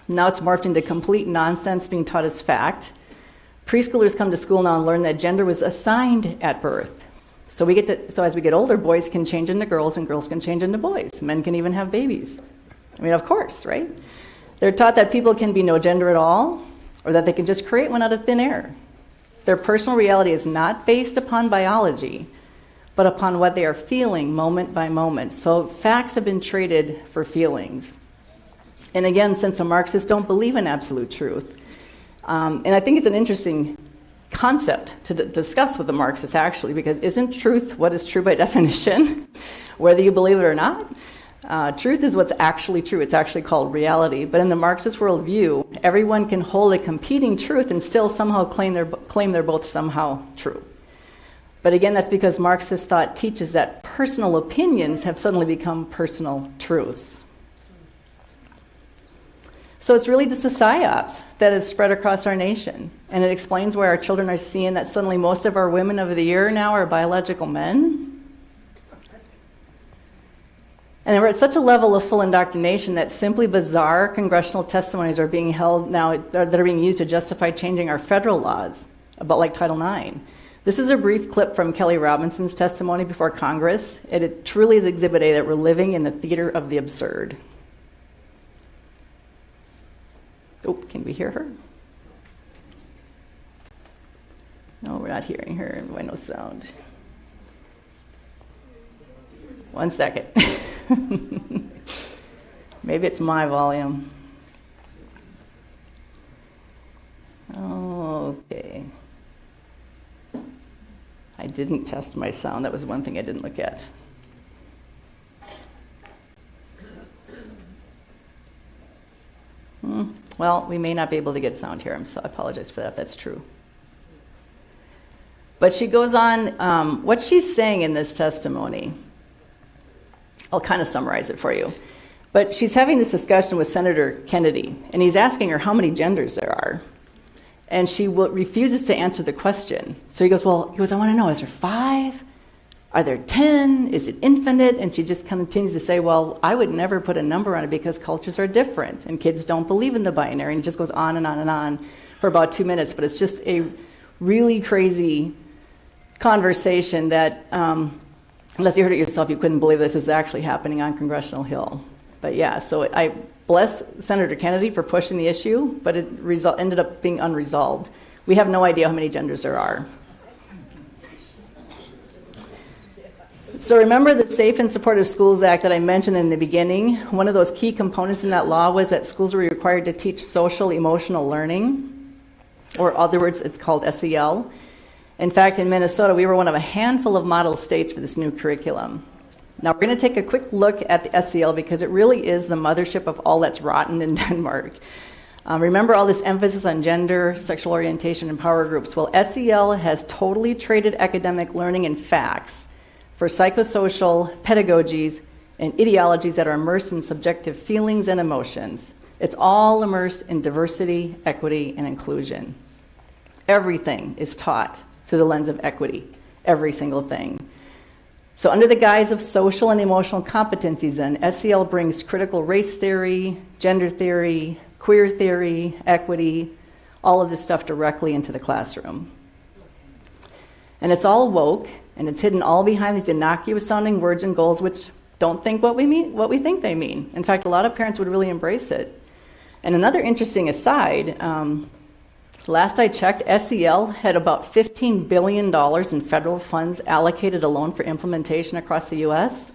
Now it's morphed into complete nonsense being taught as fact. Preschoolers come to school now and learn that gender was assigned at birth. So as we get older, boys can change into girls and girls can change into boys. Men can even have babies. I mean, of course, right? They're taught that people can be no gender at all, or that they can just create one out of thin air. Their personal reality is not based upon biology, but upon what they are feeling moment by moment. So facts have been traded for feelings. And again, since the Marxists don't believe in absolute truth, and I think it's an interesting concept to discuss with the Marxists, actually, because isn't truth what is true by definition, whether you believe it or not? Truth is what's actually true. It's actually called reality. But in the Marxist worldview, everyone can hold a competing truth and still somehow claim they're both somehow true. But again, that's because Marxist thought teaches that personal opinions have suddenly become personal truths. So it's really just a psyops that has spread across our nation. And it explains why our children are seeing that suddenly most of our women of the year now are biological men. And we're at such a level of full indoctrination that simply bizarre congressional testimonies are being held now that are being used to justify changing our federal laws, about like Title IX. This is a brief clip from Kelly Robinson's testimony before Congress, and it truly is Exhibit A that we're living in the theater of the absurd. Oh, can we hear her? No, we're not hearing her. Why no sound? 1 second. Maybe it's my volume. Okay. I didn't test my sound. That was one thing I didn't look at. Well, we may not be able to get sound here. I apologize for that if that's true. But she goes on, what she's saying in this testimony, I'll kind of summarize it for you. But she's having this discussion with Senator Kennedy, and he's asking her how many genders there are. And she refuses to answer the question. So he goes, I want to know, is there 5? Are there 10? Is it infinite? And she just continues to say, well, I would never put a number on it because cultures are different, and kids don't believe in the binary. And it just goes on and on and on for about 2 minutes. But it's just a really crazy conversation that, unless you heard it yourself, you couldn't believe this is actually happening on Congressional Hill. But yeah, so I bless Senator Kennedy for pushing the issue, but it ended up being unresolved. We have no idea how many genders there are. So remember the Safe and Supportive Schools Act that I mentioned in the beginning? One of those key components in that law was that schools were required to teach social emotional learning, or in other words, it's called SEL. In fact, in Minnesota, we were one of a handful of model states for this new curriculum. Now, we're going to take a quick look at the SEL because it really is the mothership of all that's rotten in Denmark. Remember all this emphasis on gender, sexual orientation, and power groups? Well, SEL has totally traded academic learning and facts for psychosocial pedagogies and ideologies that are immersed in subjective feelings and emotions. It's all immersed in diversity, equity, and inclusion. Everything is taught through the lens of equity, every single thing. So under the guise of social and emotional competencies then, SEL brings critical race theory, gender theory, queer theory, equity, all of this stuff directly into the classroom. And it's all woke, and it's hidden all behind these innocuous sounding words and goals which don't think what we think they mean. In fact, a lot of parents would really embrace it. And another interesting aside, last I checked, SEL had about $15 billion in federal funds allocated alone for implementation across the US.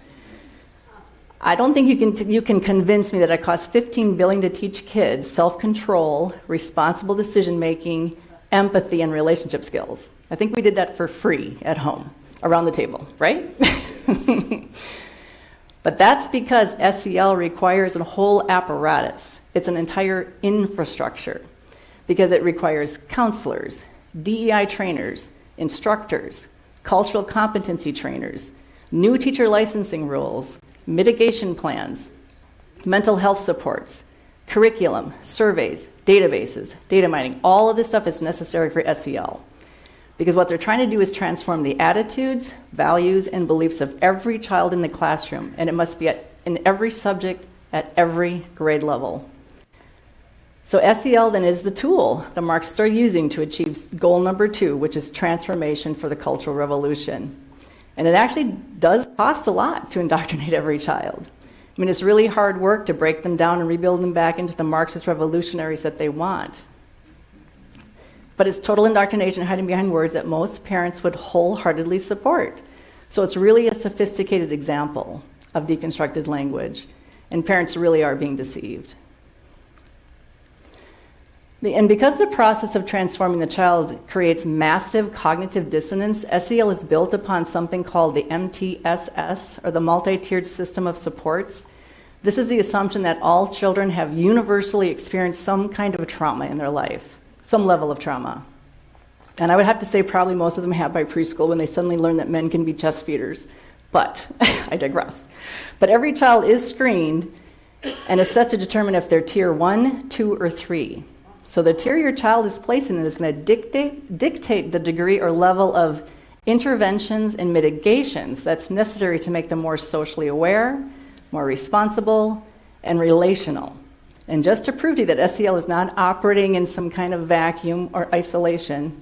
I don't think you can convince me that it costs $15 billion to teach kids self-control, responsible decision-making, empathy, and relationship skills. I think we did that for free at home, around the table, right? But that's because SEL requires a whole apparatus. It's an entire infrastructure, because it requires counselors, DEI trainers, instructors, cultural competency trainers, new teacher licensing rules, mitigation plans, mental health supports, curriculum, surveys, databases, data mining. All of this stuff is necessary for SEL, because what they're trying to do is transform the attitudes, values, and beliefs of every child in the classroom, and it must be in every subject at every grade level. So SEL then is the tool the Marxists are using to achieve goal number 2, which is transformation for the cultural revolution. And it actually does cost a lot to indoctrinate every child. I mean, it's really hard work to break them down and rebuild them back into the Marxist revolutionaries that they want. But it's total indoctrination hiding behind words that most parents would wholeheartedly support. So it's really a sophisticated example of deconstructed language, and parents really are being deceived. And because the process of transforming the child creates massive cognitive dissonance, SEL is built upon something called the MTSS, or the multi-tiered system of supports. This is the assumption that all children have universally experienced some kind of trauma in their life, some level of trauma. And I would have to say probably most of them have by preschool when they suddenly learn that men can be chest feeders. But I digress. But every child is screened and assessed to determine if they're tier 1, 2, or 3. So the tier your child is placed in is going to dictate the degree or level of interventions and mitigations that's necessary to make them more socially aware, more responsible, and relational. And just to prove to you that SEL is not operating in some kind of vacuum or isolation,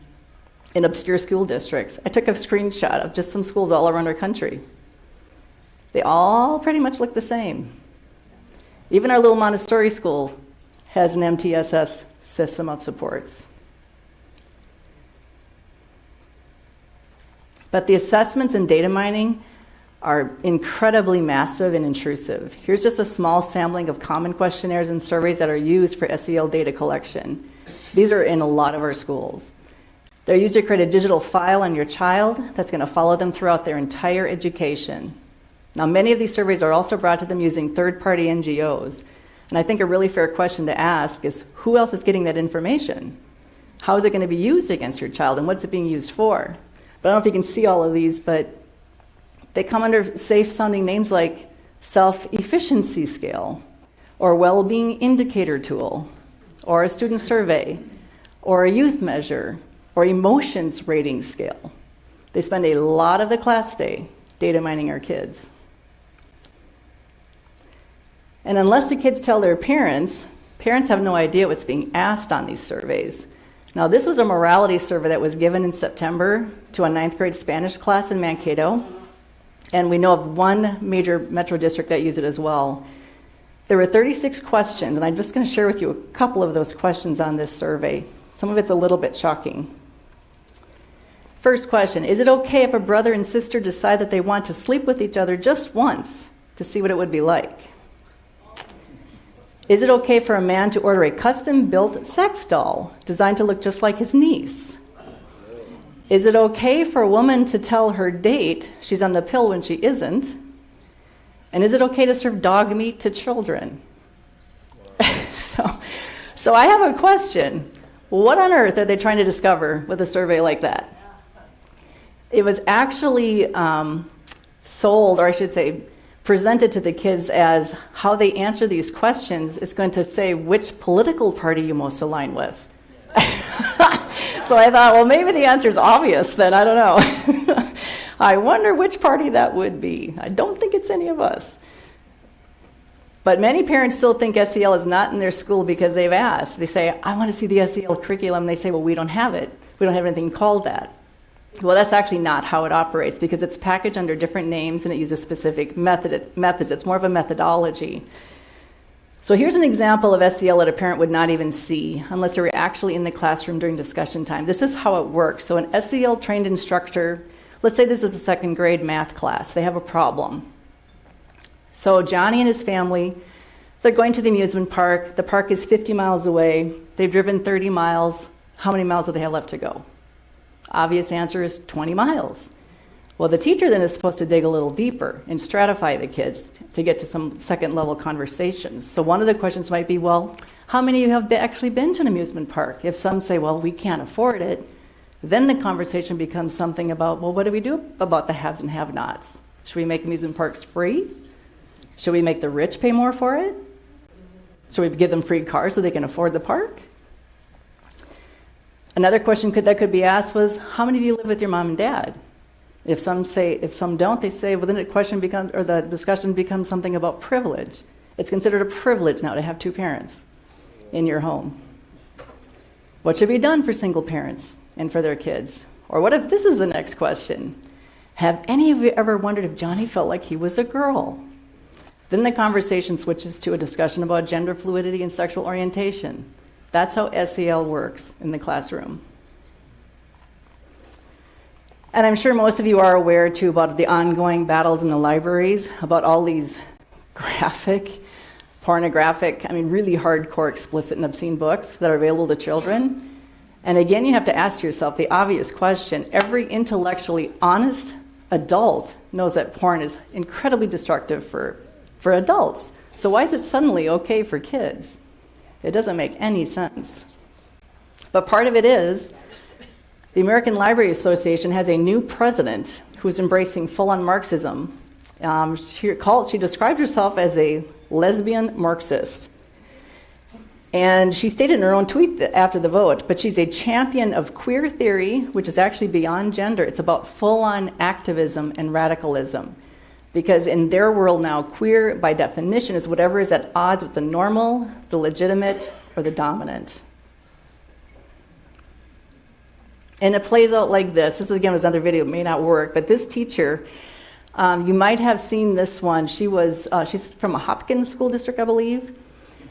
in obscure school districts. I took a screenshot of just some schools all around our country. They all pretty much look the same. Even our little Montessori school has an MTSS system of supports. But the assessments and data mining are incredibly massive and intrusive. Here's just a small sampling of common questionnaires and surveys that are used for SEL data collection. These are in a lot of our schools. They're used to create a digital file on your child that's going to follow them throughout their entire education. Now, many of these surveys are also brought to them using third-party NGOs. And I think a really fair question to ask is, who else is getting that information? How is it going to be used against your child, and what's it being used for? But I don't know if you can see all of these, but they come under safe-sounding names like self-efficiency scale, or well-being indicator tool, or a student survey, or a youth measure, or emotions rating scale. They spend a lot of the class day data mining our kids. And unless the kids tell their parents, parents have no idea what's being asked on these surveys. Now, this was a morality survey that was given in September to a 9th grade Spanish class in Mankato. And we know of one major metro district that used it as well. There were 36 questions, and I'm just going to share with you a couple of those questions on this survey. Some of it's a little bit shocking. First question, is it okay if a brother and sister decide that they want to sleep with each other just once to see what it would be like? Is it okay for a man to order a custom-built sex doll designed to look just like his niece? Is it okay for a woman to tell her date she's on the pill when she isn't? And is it okay to serve dog meat to children? So I have a question. What on earth are they trying to discover with a survey like that? It was actually sold, or I should say, presented to the kids as how they answer these questions is going to say which political party you most align with. So I thought, well, maybe the answer is obvious then, I don't know. I wonder which party that would be. I don't think it's any of us. But many parents still think SEL is not in their school because they've asked. They say, I want to see the SEL curriculum. They say, well, we don't have it. We don't have anything called that. Well, that's actually not how it operates because it's packaged under different names and it uses specific methods. It's more of a methodology. So here's an example of SEL that a parent would not even see unless they were actually in the classroom during discussion time. This is how it works. So an SEL trained instructor, let's say this is a 2nd grade math class. They have a problem. So Johnny and his family, they're going to the amusement park. The park is 50 miles away. They've driven 30 miles. How many miles do they have left to go? Obvious answer is 20 miles. Well, the teacher then is supposed to dig a little deeper and stratify the kids to get to some 2nd level conversations. So one of the questions might be, well, how many of you have actually been to an amusement park? If some say, well, we can't afford it, then the conversation becomes something about, well, what do we do about the haves and have-nots? Should we make amusement parks free? Should we make the rich pay more for it? Should we give them free cars so they can afford the park? Another question that could be asked was, how many of you live with your mom and dad? If some don't, they say, well, then the discussion becomes something about privilege. It's considered a privilege now to have 2 parents in your home. What should be done for single parents and for their kids? Or what if this is the next question? Have any of you ever wondered if Johnny felt like he was a girl? Then the conversation switches to a discussion about gender fluidity and sexual orientation. That's how SEL works in the classroom. And I'm sure most of you are aware, too, about the ongoing battles in the libraries, about all these graphic, pornographic, really hardcore, explicit, and obscene books that are available to children. And again, you have to ask yourself the obvious question. Every intellectually honest adult knows that porn is incredibly destructive for adults. So why is it suddenly okay for kids? It doesn't make any sense. But part of it is the American Library Association has a new president who's embracing full-on Marxism. She describes herself as a lesbian Marxist. And she stated in her own tweet after the vote, but she's a champion of queer theory, which is actually beyond gender. It's about full-on activism and radicalism. Because in their world now, queer, by definition, is whatever is at odds with the normal, the legitimate, or the dominant. And it plays out like this. This, again, was another video. It may not work, but this teacher, you might have seen this one. She's from a Hopkins school district, I believe.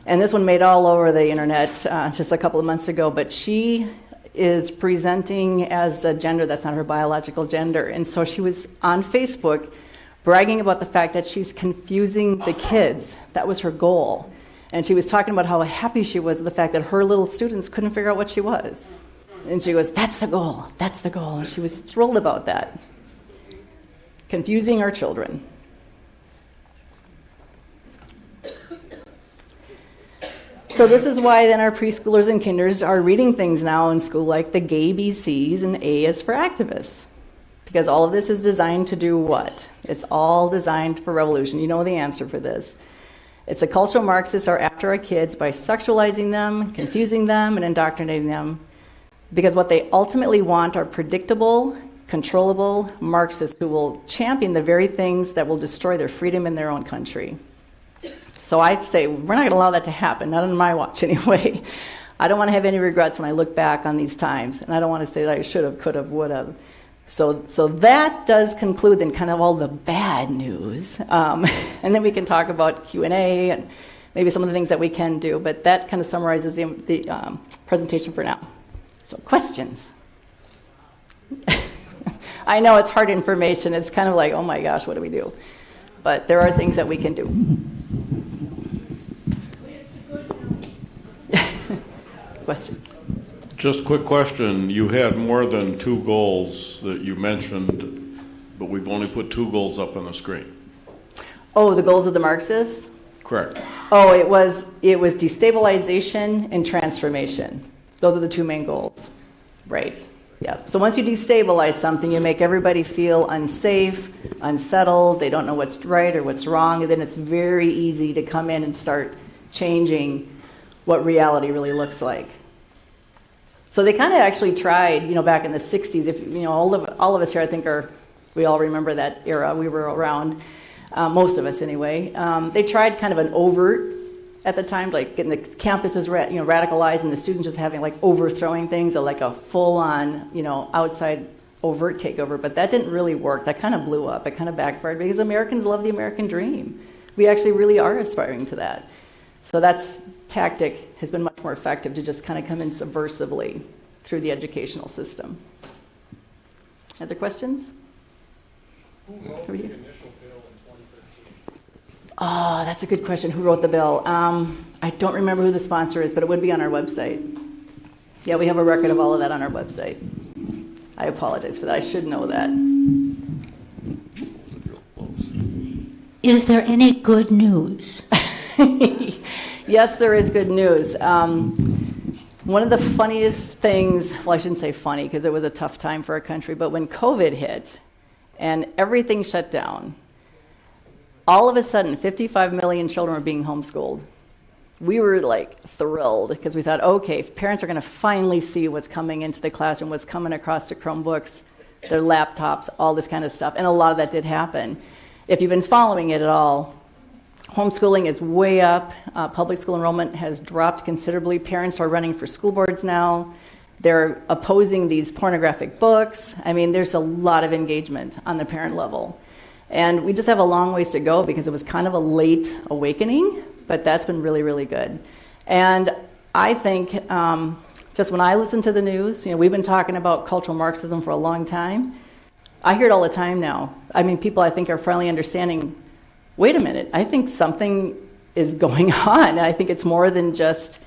And this one made all over the internet just a couple of months ago. But she is presenting as a gender that's not her biological gender. And so she was on Facebook bragging about the fact that she's confusing the kids. That was her goal. And she was talking about how happy she was with the fact that her little students couldn't figure out what she was. And she goes, that's the goal, that's the goal. And she was thrilled about that. Confusing our children. So this is why then our preschoolers and kinders are reading things now in school like the gay BCs, and A is for activists. Because all of this is designed to do what? It's all designed for revolution. You know the answer for this. It's a cultural Marxists are after our kids by sexualizing them, confusing them, and indoctrinating them. Because what they ultimately want are predictable, controllable Marxists who will champion the very things that will destroy their freedom in their own country. So I'd say we're not going to allow that to happen, not on my watch anyway. I don't want to have any regrets when I look back on these times, and I don't want to say that I should have, could have, would have. So that does conclude then kind of all the bad news. And then we can talk about Q&A and maybe some of the things that we can do, but that kind of summarizes the presentation for now. So questions? I know it's hard information. It's kind of like, oh my gosh, what do we do? But there are things that we can do. Question? Just a quick question. You had more than 2 goals that you mentioned, but we've only put 2 goals up on the screen. Oh, the goals of the Marxists? Correct. Oh, it was destabilization and transformation. Those are the 2 main goals. Right. Yeah. So once you destabilize something, you make everybody feel unsafe, unsettled, they don't know what's right or what's wrong, and then it's very easy to come in and start changing what reality really looks like. So they kind of actually tried, back in the 60s, if all of us here I think we all remember that era, we were around, most of us anyway. They tried kind of an overt at the time, like getting the campuses radicalized and the students just having like overthrowing things, or like a full-on outside overt takeover, but that didn't really work. That kind of blew up. It kind of backfired because Americans love the American dream. We actually really are aspiring to that. So that's tactic has been much more effective, to just kind of come in subversively through the educational system. Other questions? Who wrote the initial bill in 2013? Oh, that's a good question. Who wrote the bill? I don't remember who the sponsor is, but it would be on our website. Yeah, we have a record of all of that on our website. I apologize for that. I should know that. Is there any good news? Yes, there is good news. One of the funniest things, well, I shouldn't say funny because it was a tough time for our country, but when COVID hit and everything shut down, all of a sudden 55 million children were being homeschooled. We were like thrilled because we thought, okay, parents are going to finally see what's coming into the classroom, what's coming across the Chromebooks, their laptops, all this kind of stuff. And a lot of that did happen. If you've been following it at all, homeschooling is way up. Public school enrollment has dropped considerably. Parents are running for school boards now. They're opposing these pornographic books. I mean, there's a lot of engagement on the parent level. And we just have a long ways to go because it was kind of a late awakening, but that's been really, really good. And I think just when I listen to the news, we've been talking about cultural Marxism for a long time. I hear it all the time now. I mean, people I think are finally understanding, wait a minute, I think something is going on. And I think it's more than just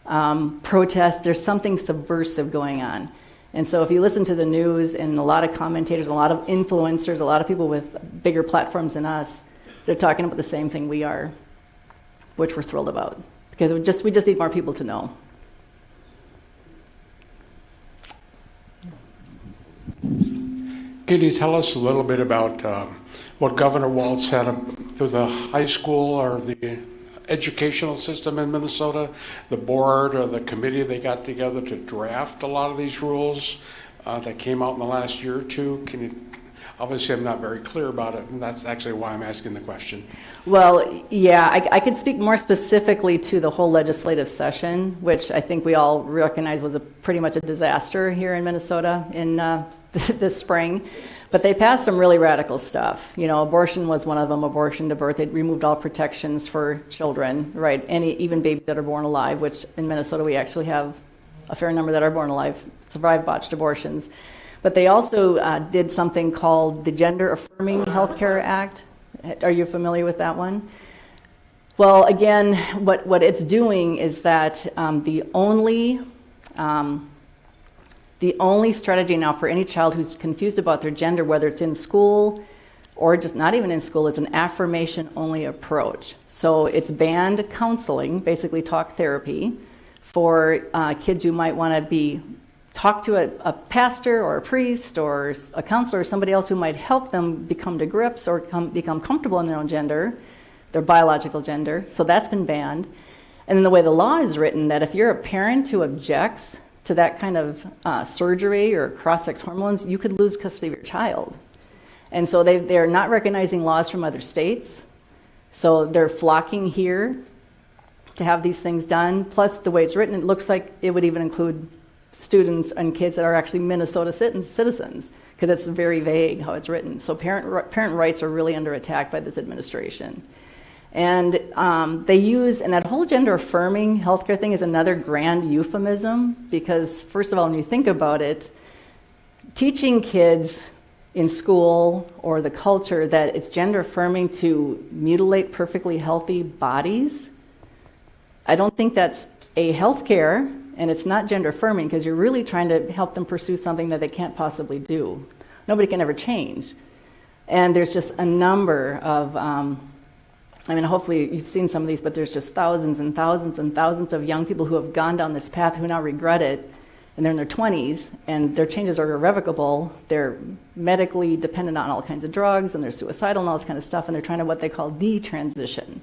protest. There's something subversive going on. And so if you listen to the news and a lot of commentators, a lot of influencers, a lot of people with bigger platforms than us, they're talking about the same thing we are, which we're thrilled about. Because we just need more people to know. Can you tell us a little bit about what Governor Walz had through the high school or the educational system in Minnesota, the board or the committee they got together to draft a lot of these rules that came out in the last year or two? obviously I'm not very clear about it, and that's actually why I'm asking the question. Well, yeah, I could speak more specifically to the whole legislative session, which I think we all recognize was pretty much a disaster here in Minnesota in this spring. But they passed some really radical stuff. You know, abortion was one of them, abortion to birth. They removed all protections for children, right? Even babies that are born alive, which in Minnesota we actually have a fair number that are born alive, survive botched abortions. But they also did something called the Gender Affirming Healthcare Act. Are you familiar with that one? Well, again, what it's doing is that the only strategy now for any child who's confused about their gender, whether it's in school or just not even in school, is an affirmation-only approach. So it's banned counseling, basically talk therapy, for kids who might want to talk to a pastor or a priest or a counselor or somebody else who might help them become to grips or become comfortable in their own gender, their biological gender. So that's been banned. And then the way the law is written, that if you're a parent who objects to that kind of surgery or cross-sex hormones, you could lose custody of your child. And so they're not recognizing laws from other states. So they're flocking here to have these things done. Plus, the way it's written, it looks like it would even include students and kids that are actually Minnesota citizens, because it's very vague how it's written. So parent rights are really under attack by this administration. And they use, and that whole gender affirming healthcare thing is another grand euphemism, because first of all, when you think about it, teaching kids in school or the culture that it's gender affirming to mutilate perfectly healthy bodies, I don't think that's healthcare, and it's not gender affirming, because you're really trying to help them pursue something that they can't possibly do. Nobody can ever change. And there's just a number of, I mean, hopefully you've seen some of these, but there's just thousands and thousands and thousands of young people who have gone down this path who now regret it, and they're in their 20s, and their changes are irrevocable. They're medically dependent on all kinds of drugs, and they're suicidal and all this kind of stuff, and they're trying to what they call detransition.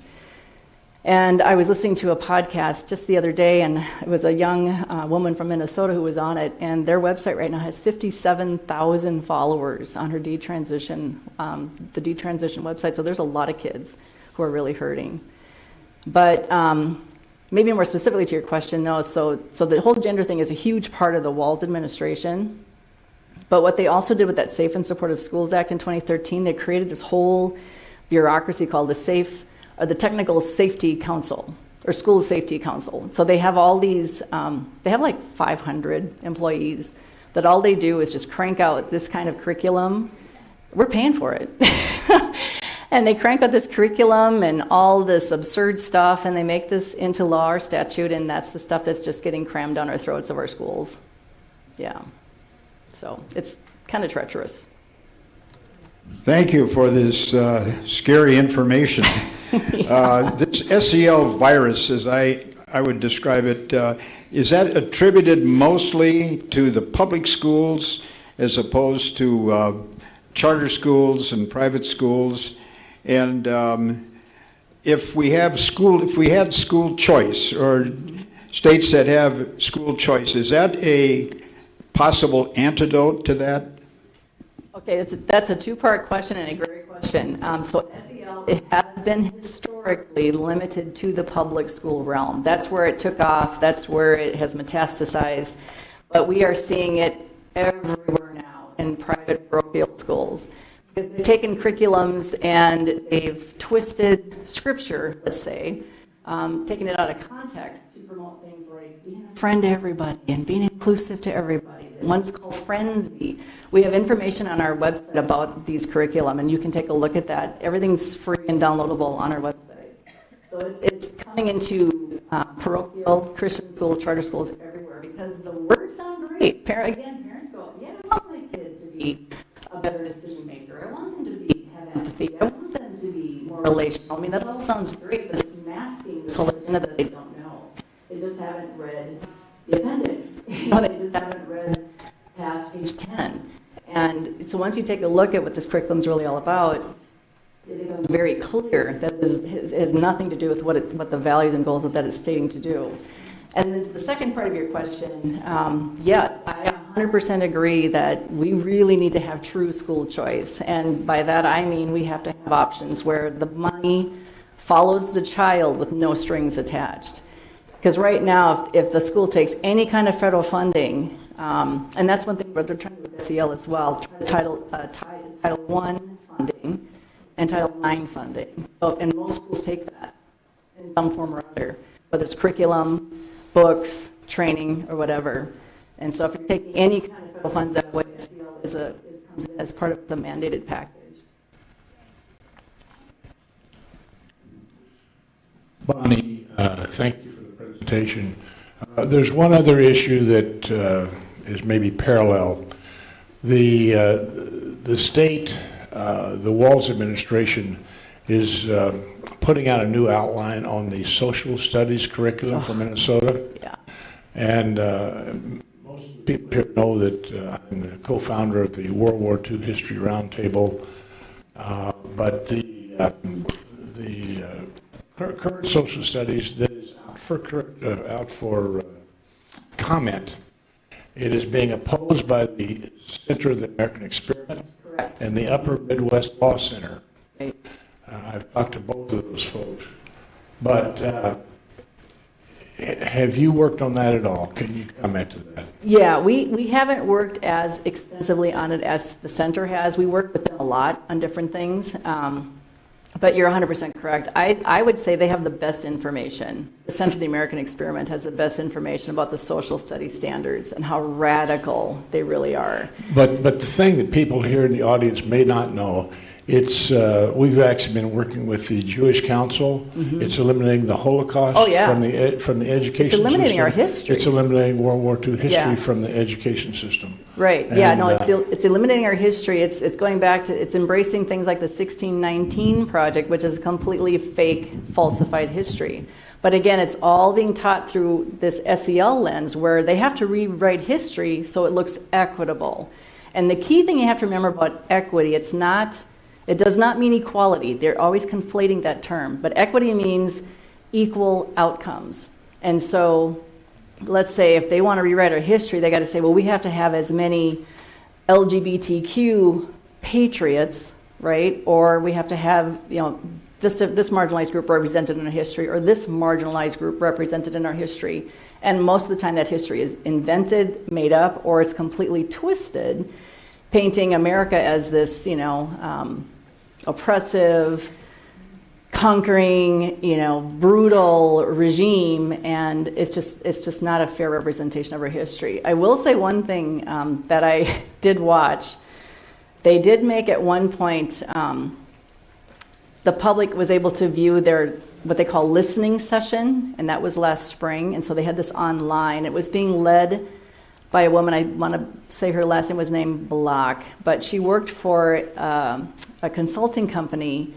And I was listening to a podcast just the other day, and it was a young woman from Minnesota who was on it, and their website right now has 57,000 followers on her the detransition website. So there's a lot of kids who are really hurting. But maybe more specifically to your question, though, so the whole gender thing is a huge part of the Walz administration. But what they also did with that Safe and Supportive Schools Act in 2013, they created this whole bureaucracy called the Technical Safety Council, or School Safety Council. So they have all these, they have like 500 employees that all they do is just crank out this kind of curriculum. We're paying for it. And they crank out this curriculum and all this absurd stuff, and they make this into law or statute, and that's the stuff that's just getting crammed down our throats of our schools. Yeah. So it's kind of treacherous. Thank you for this scary information. This SEL virus, as I would describe it, is that attributed mostly to the public schools as opposed to charter schools and private schools? And if we had school choice, or states that have school choice, is that a possible antidote to that? Okay, that's a two-part question and a great question. So SEL, it has been historically limited to the public school realm. That's where it took off. That's where it has metastasized. But we are seeing it everywhere now in private parochial schools. Because they've taken curriculums and they've twisted scripture, let's say, taken it out of context to promote things like being a friend to everybody and being inclusive to everybody. One's called Frenzy. We have information on our website about these curriculum, and you can take a look at that. Everything's free and downloadable on our website. So it's coming into parochial, Christian school, charter schools everywhere, because the words sound great. Parents go, yeah, I want my kid to be a better decision maker. I want them to have empathy. I want them to be more relational. I mean, that all sounds great, but it's masking this whole agenda that they don't know. They just haven't read the appendix. They just haven't read past page 10. And so once you take a look at what this curriculum is really all about, it becomes very clear that it has nothing to do with what the values and goals that it's stating to do. And then the second part of your question, yes, I 100% agree that we really need to have true school choice. And by that I mean we have to have options where the money follows the child with no strings attached. Because right now, if the school takes any kind of federal funding, and that's one thing where they're trying to do with SEL as well, tie to Title I funding and Title IX funding. So, and most schools take that in some form or other, whether it's curriculum, books, training, or whatever. And so if you're taking any kind of federal funds that way, SEL comes in as part of the mandated package. Bonnie, thank you for the presentation. There's one other issue that is maybe parallel. The state, the Walz administration is putting out a new outline on the social studies curriculum for Minnesota. Yeah. And most people here know that I'm the co-founder of the World War II History Roundtable, but the current social studies that is out for comment, it is being opposed by the Center of the American Experiment. Correct. And the Upper Midwest Law Center. Right. I've talked to both of those folks. But have you worked on that at all? Can you comment to that? Yeah, we haven't worked as extensively on it as the center has. We work with them a lot on different things. But you're 100% correct. I would say they have the best information. The Center of the American Experiment has the best information about the social studies standards and how radical they really are. But the thing that people here in the audience may not know, it's we've actually been working with the Jewish Council. Mm-hmm. It's eliminating the Holocaust from the education It's eliminating system. our history. It's eliminating World War II history from the education system. Right. And, yeah. No. It's eliminating our history. It's going back to. It's embracing things like the 1619 project, which is completely fake, falsified history. But again, it's all being taught through this SEL lens, where they have to rewrite history so it looks equitable. And the key thing you have to remember about equity, it does not mean equality. They're always conflating that term. But equity means equal outcomes. And so let's say if they want to rewrite our history, they got to say, well, we have to have as many LGBTQ patriots, right? Or we have to have, this marginalized group represented in our history, or this marginalized group represented in our history. And most of the time that history is invented, made up, or it's completely twisted, painting America as this, oppressive, conquering, brutal regime, and it's just not a fair representation of our history. I will say one thing that I did watch. They did make at one point, the public was able to view their what they call listening session, and that was last spring, and so they had this online. It was being led by a woman, I want to say her last name was named Block, but she worked for a consulting company,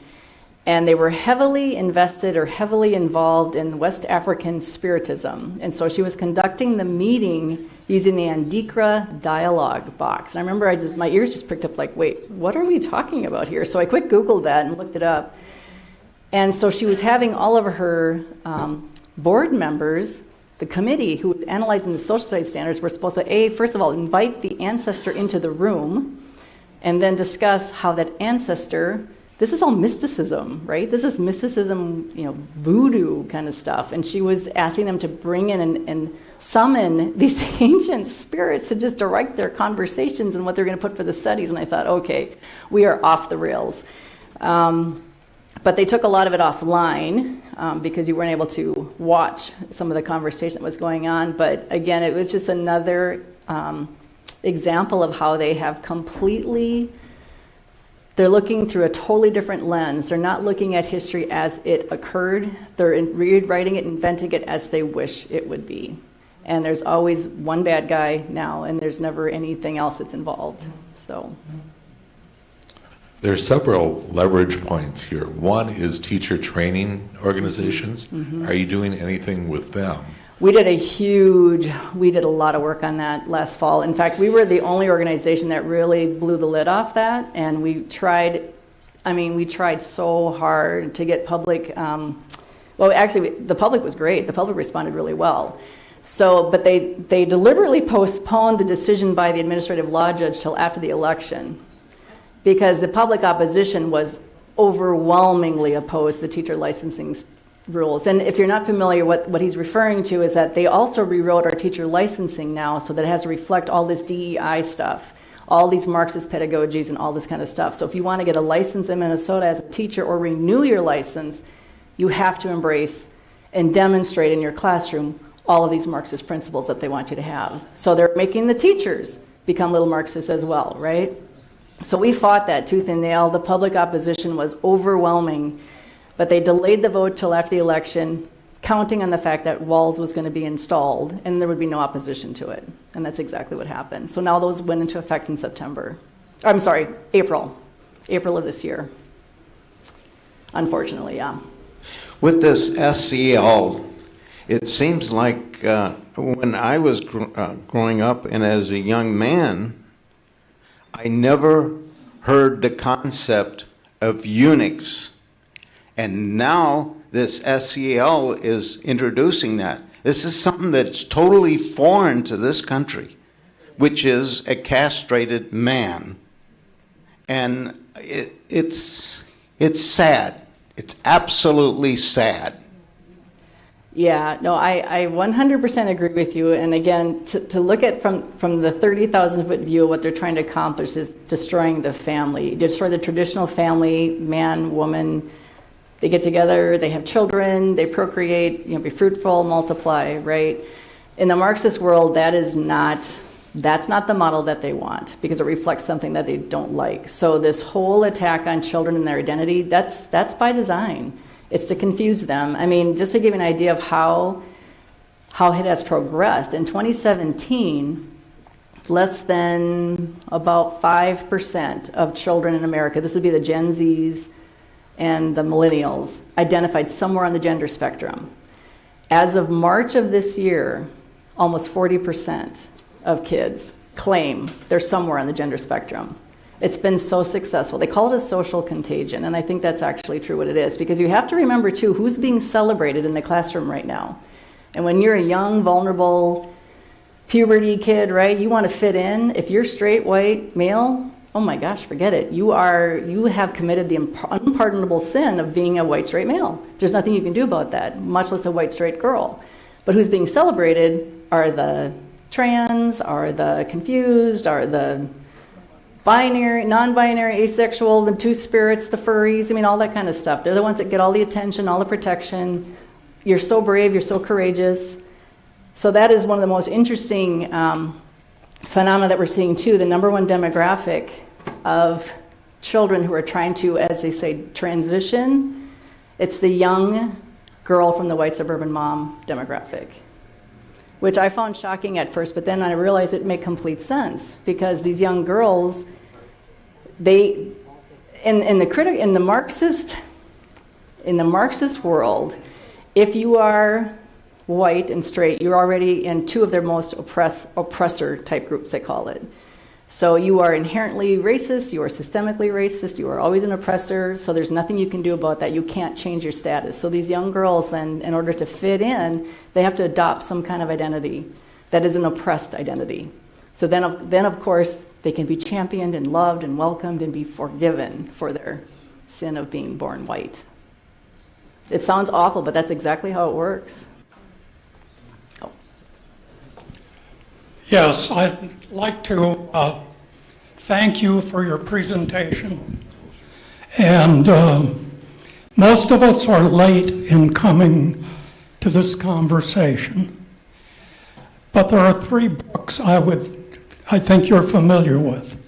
and they were heavily invested or heavily involved in West African Spiritism. And so she was conducting the meeting using the Andikra dialogue box. And I remember my ears just pricked up like, wait, what are we talking about here? So I quick Googled that and looked it up. And so she was having all of her board members, the committee who was analyzing the social studies standards, were supposed to, first of all, invite the ancestor into the room and then discuss how that ancestor, this is all mysticism, right? This is mysticism, voodoo kind of stuff. And she was asking them to bring in and summon these ancient spirits to just direct their conversations and what they're going to put for the studies. And I thought, okay, we are off the rails. But they took a lot of it offline because you weren't able to watch some of the conversation that was going on. But again, it was just another example of how they have they're looking through a totally different lens. They're not looking at history as it occurred. They're rewriting it, inventing it as they wish it would be. And there's always one bad guy now, and there's never anything else that's involved. So. There are several leverage points here. One is teacher training organizations. Mm-hmm. Are you doing anything with them? We did a lot of work on that last fall. In fact, we were the only organization that really blew the lid off that, and we tried so hard to get public, the public was great. The public responded really well. So, but they deliberately postponed the decision by the administrative law judge till after the election, because the public opposition was overwhelmingly opposed to the teacher licensing rules. And if you're not familiar, what he's referring to is that they also rewrote our teacher licensing now so that it has to reflect all this DEI stuff, all these Marxist pedagogies and all this kind of stuff. So if you want to get a license in Minnesota as a teacher or renew your license, you have to embrace and demonstrate in your classroom all of these Marxist principles that they want you to have. So they're making the teachers become little Marxists as well, right? So we fought that tooth and nail. The public opposition was overwhelming, but they delayed the vote till after the election, counting on the fact that walls was going to be installed and there would be no opposition to it. And that's exactly what happened. So now those went into effect in April of this year. Unfortunately, yeah. With this SEL, it seems like when I was growing up and as a young man, I never heard the concept of eunuchs. And now this SEL is introducing that. This is something that's totally foreign to this country, which is a castrated man. And it's sad. It's absolutely sad. Yeah, no, I 100% agree with you. And again, to look at from the 30,000-foot view, what they're trying to accomplish is destroying the family, destroy the traditional family, man, woman. They get together, they have children, they procreate, be fruitful, multiply, right? In the Marxist world, that's not the model that they want, because it reflects something that they don't like. So this whole attack on children and their identity, that's by design. It's to confuse them. I mean, just to give you an idea of how it has progressed, in 2017, less than about 5% of children in America, this would be the Gen Zs and the millennials, identified somewhere on the gender spectrum. As of March of this year, almost 40% of kids claim they're somewhere on the gender spectrum. It's been so successful. They call it a social contagion, and I think that's actually true what it is, because you have to remember, too, who's being celebrated in the classroom right now. And when you're a young, vulnerable, puberty kid, right, you want to fit in. If you're straight, white, male, oh my gosh, forget it. You have committed the unpardonable sin of being a white, straight male. There's nothing you can do about that, much less a white, straight girl. But who's being celebrated are the trans, are the confused, are the binary, non-binary, asexual, the two spirits, the furries, all that kind of stuff. They're the ones that get all the attention, all the protection. You're so brave, you're so courageous. So that is one of the most interesting phenomena that we're seeing too. The number one demographic of children who are trying to, as they say, transition, it's the young girl from the white suburban mom demographic, which I found shocking at first, but then I realized it made complete sense, because these young girls, in the Marxist world, if you are white and straight, you're already in two of their most oppressor type groups, they call it. So you are inherently racist, you are systemically racist, you are always an oppressor, so there's nothing you can do about that. You can't change your status. So these young girls then, in order to fit in, they have to adopt some kind of identity that is an oppressed identity. So then of course, they can be championed and loved and welcomed and be forgiven for their sin of being born white. It sounds awful, but that's exactly how it works. Oh. Yes, I'd like to thank you for your presentation. And most of us are late in coming to this conversation. But there are 3 books I think you're familiar with,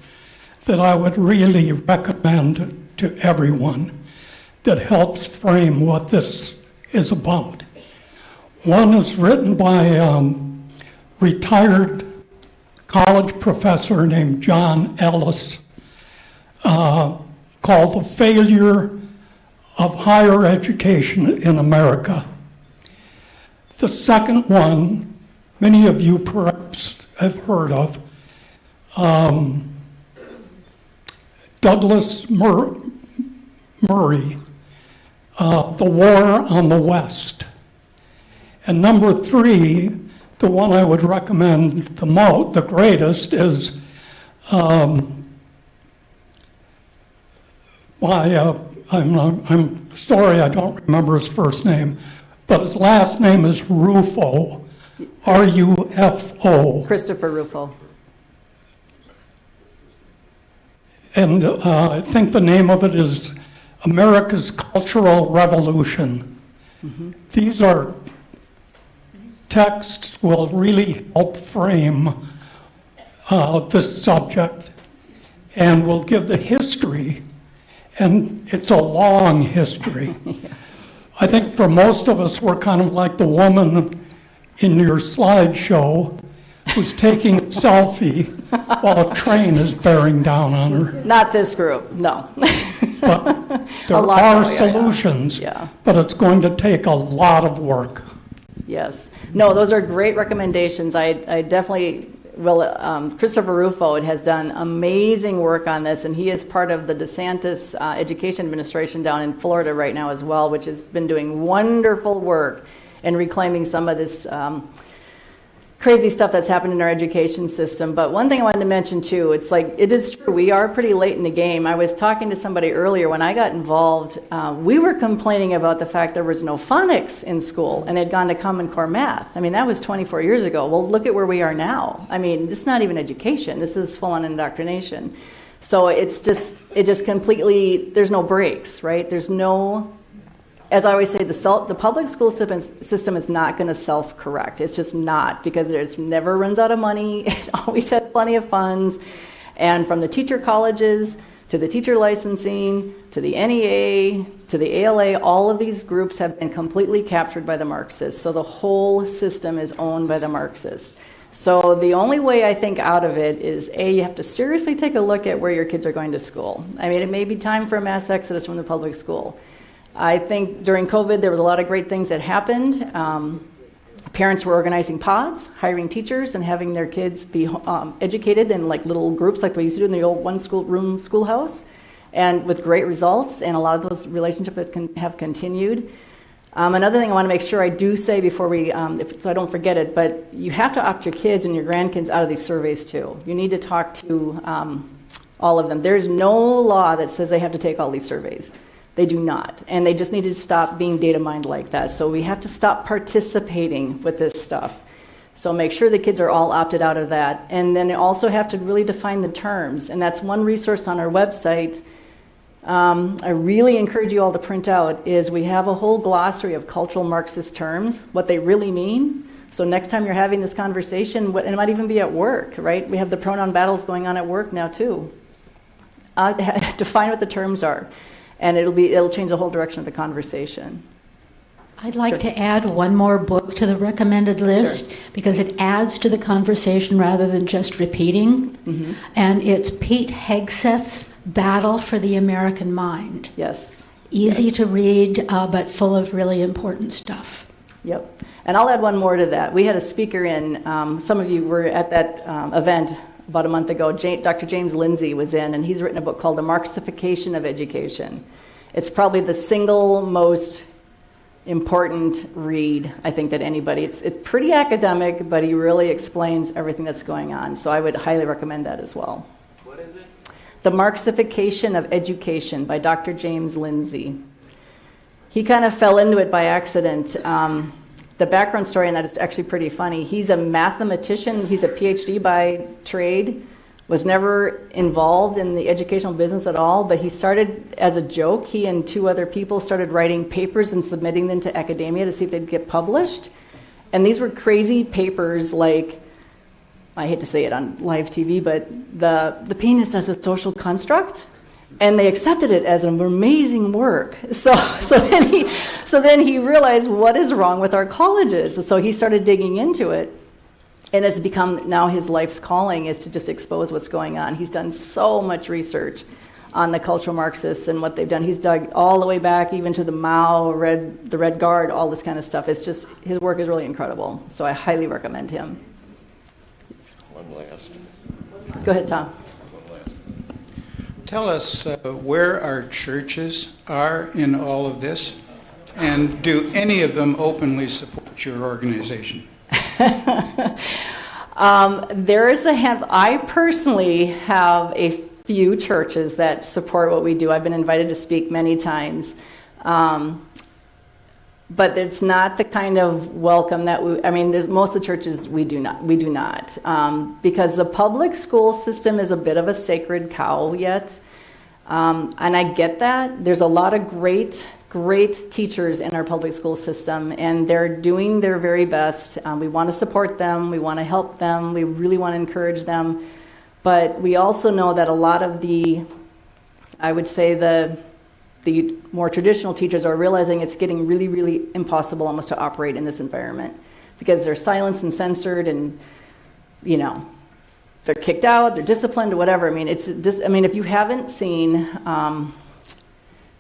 that I would really recommend to everyone that helps frame what this is about. One is written by a retired college professor named John Ellis, called The Failure of Higher Education in America. The second one, many of you perhaps have heard of, Douglas Murray, The War on the West. And number 3, the one I would recommend the greatest is I'm sorry I don't remember his first name, but his last name is Rufo, R-U-F-O. Christopher Rufo. And I think the name of it is America's Cultural Revolution. Mm-hmm. These texts will really help frame this subject and will give the history, and it's a long history. Yeah. I think for most of us, we're kind of like the woman in your slideshow who's taking a selfie while a train is bearing down on her. Not this group, no. But there are solutions, but it's going to take a lot of work. Yes. No, those are great recommendations. I definitely will. Christopher Rufo has done amazing work on this, and he is part of the DeSantis Education Administration down in Florida right now as well, which has been doing wonderful work in reclaiming some of this crazy stuff that's happened in our education system. But one thing I wanted to mention too, it's like, it is true, we are pretty late in the game. I was talking to somebody earlier, when I got involved, we were complaining about the fact there was no phonics in school and had gone to Common Core math. I mean, that was 24 years ago. Well, look at where we are now. I mean, this is not even education. This is full-on indoctrination. So it just completely, there's no breaks, right? There's no, as I always say, the public school system is not going to self-correct. It's just not, because it never runs out of money. It always has plenty of funds. And from the teacher colleges to the teacher licensing to the NEA to the ALA, all of these groups have been completely captured by the Marxists. So the whole system is owned by the Marxists. So the only way I think out of it is, A, you have to seriously take a look at where your kids are going to school. I mean, it may be time for a mass exodus from the public school. I think during COVID, there was a lot of great things that happened. Parents were organizing pods, hiring teachers, and having their kids be educated in like little groups like we used to do in the old one-room schoolhouse, and with great results, and a lot of those relationships have continued. Another thing I want to make sure I do say before we, so I don't forget it, but you have to opt your kids and your grandkids out of these surveys too. You need to talk to all of them. There's no law that says they have to take all these surveys. They do not, and they just need to stop being data mined like that. So we have to stop participating with this stuff. So make sure the kids are all opted out of that. And then you also have to really define the terms, and that's one resource on our website. I really encourage you all to print out, is we have a whole glossary of cultural Marxist terms, what they really mean. So next time you're having this conversation, and it might even be at work, right? We have the pronoun battles going on at work now too. Define what the terms are. And it'll change the whole direction of the conversation. I'd like to add one more book to the recommended list, because it adds to the conversation rather than just repeating. Mm-hmm. And it's Pete Hegseth's Battle for the American Mind. Yes. Easy to read, but full of really important stuff. Yep. And I'll add one more to that. We had a speaker in, some of you were at that event about a month ago. Dr. James Lindsay was in, and he's written a book called The Marxification of Education. It's probably the single most important read, I think, that anybody, it's pretty academic, but he really explains everything that's going on. So I would highly recommend that as well. What is it? The Marxification of Education by Dr. James Lindsay. He kind of fell into it by accident. The background story on that is actually pretty funny. He's a mathematician. He's a PhD by trade, was never involved in the educational business at all, but he started as a joke. He and two other people started writing papers and submitting them to academia to see if they'd get published. And these were crazy papers like, I hate to say it on live TV, but the penis as a social construct. And they accepted it as an amazing work. So then he realized, what is wrong with our colleges? So he started digging into it. And it's become now his life's calling is to just expose what's going on. He's done so much research on the cultural Marxists and what they've done. He's dug all the way back even to the Mao, the Red Guard, all this kind of stuff. It's just, his work is really incredible. So I highly recommend him. One last. Go ahead, Tom. Tell us where our churches are in all of this, and do any of them openly support your organization? I personally have a few churches that support what we do. I've been invited to speak many times. But it's not the kind of welcome that there's most of the churches we do not, because the public school system is a bit of a sacred cow yet. And I get that. There's a lot of great teachers in our public school system, and they're doing their very best. We want to support them. We want to help them. We really want to encourage them. But we also know that a lot of the more traditional teachers are realizing it's getting really, really impossible almost to operate in this environment because they're silenced and censored and, they're kicked out, they're disciplined or whatever. If you haven't seen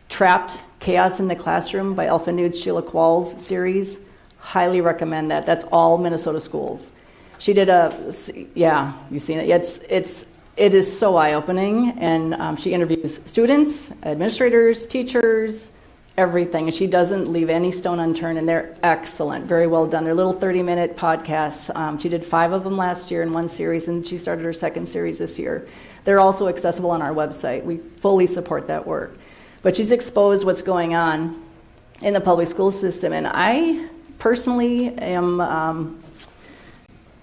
Trapped Chaos in the Classroom by Alpha Nude's Sheila Qualls series, highly recommend that. That's all Minnesota schools. She did you've seen it. It is so eye-opening, and she interviews students, administrators, teachers, everything, and she doesn't leave any stone unturned, and they're excellent, very well done. They're little 30-minute podcasts. She did 5 of them last year in one series, and she started her second series this year. They're also accessible on our website. We fully support that work. But she's exposed what's going on in the public school system, and I personally am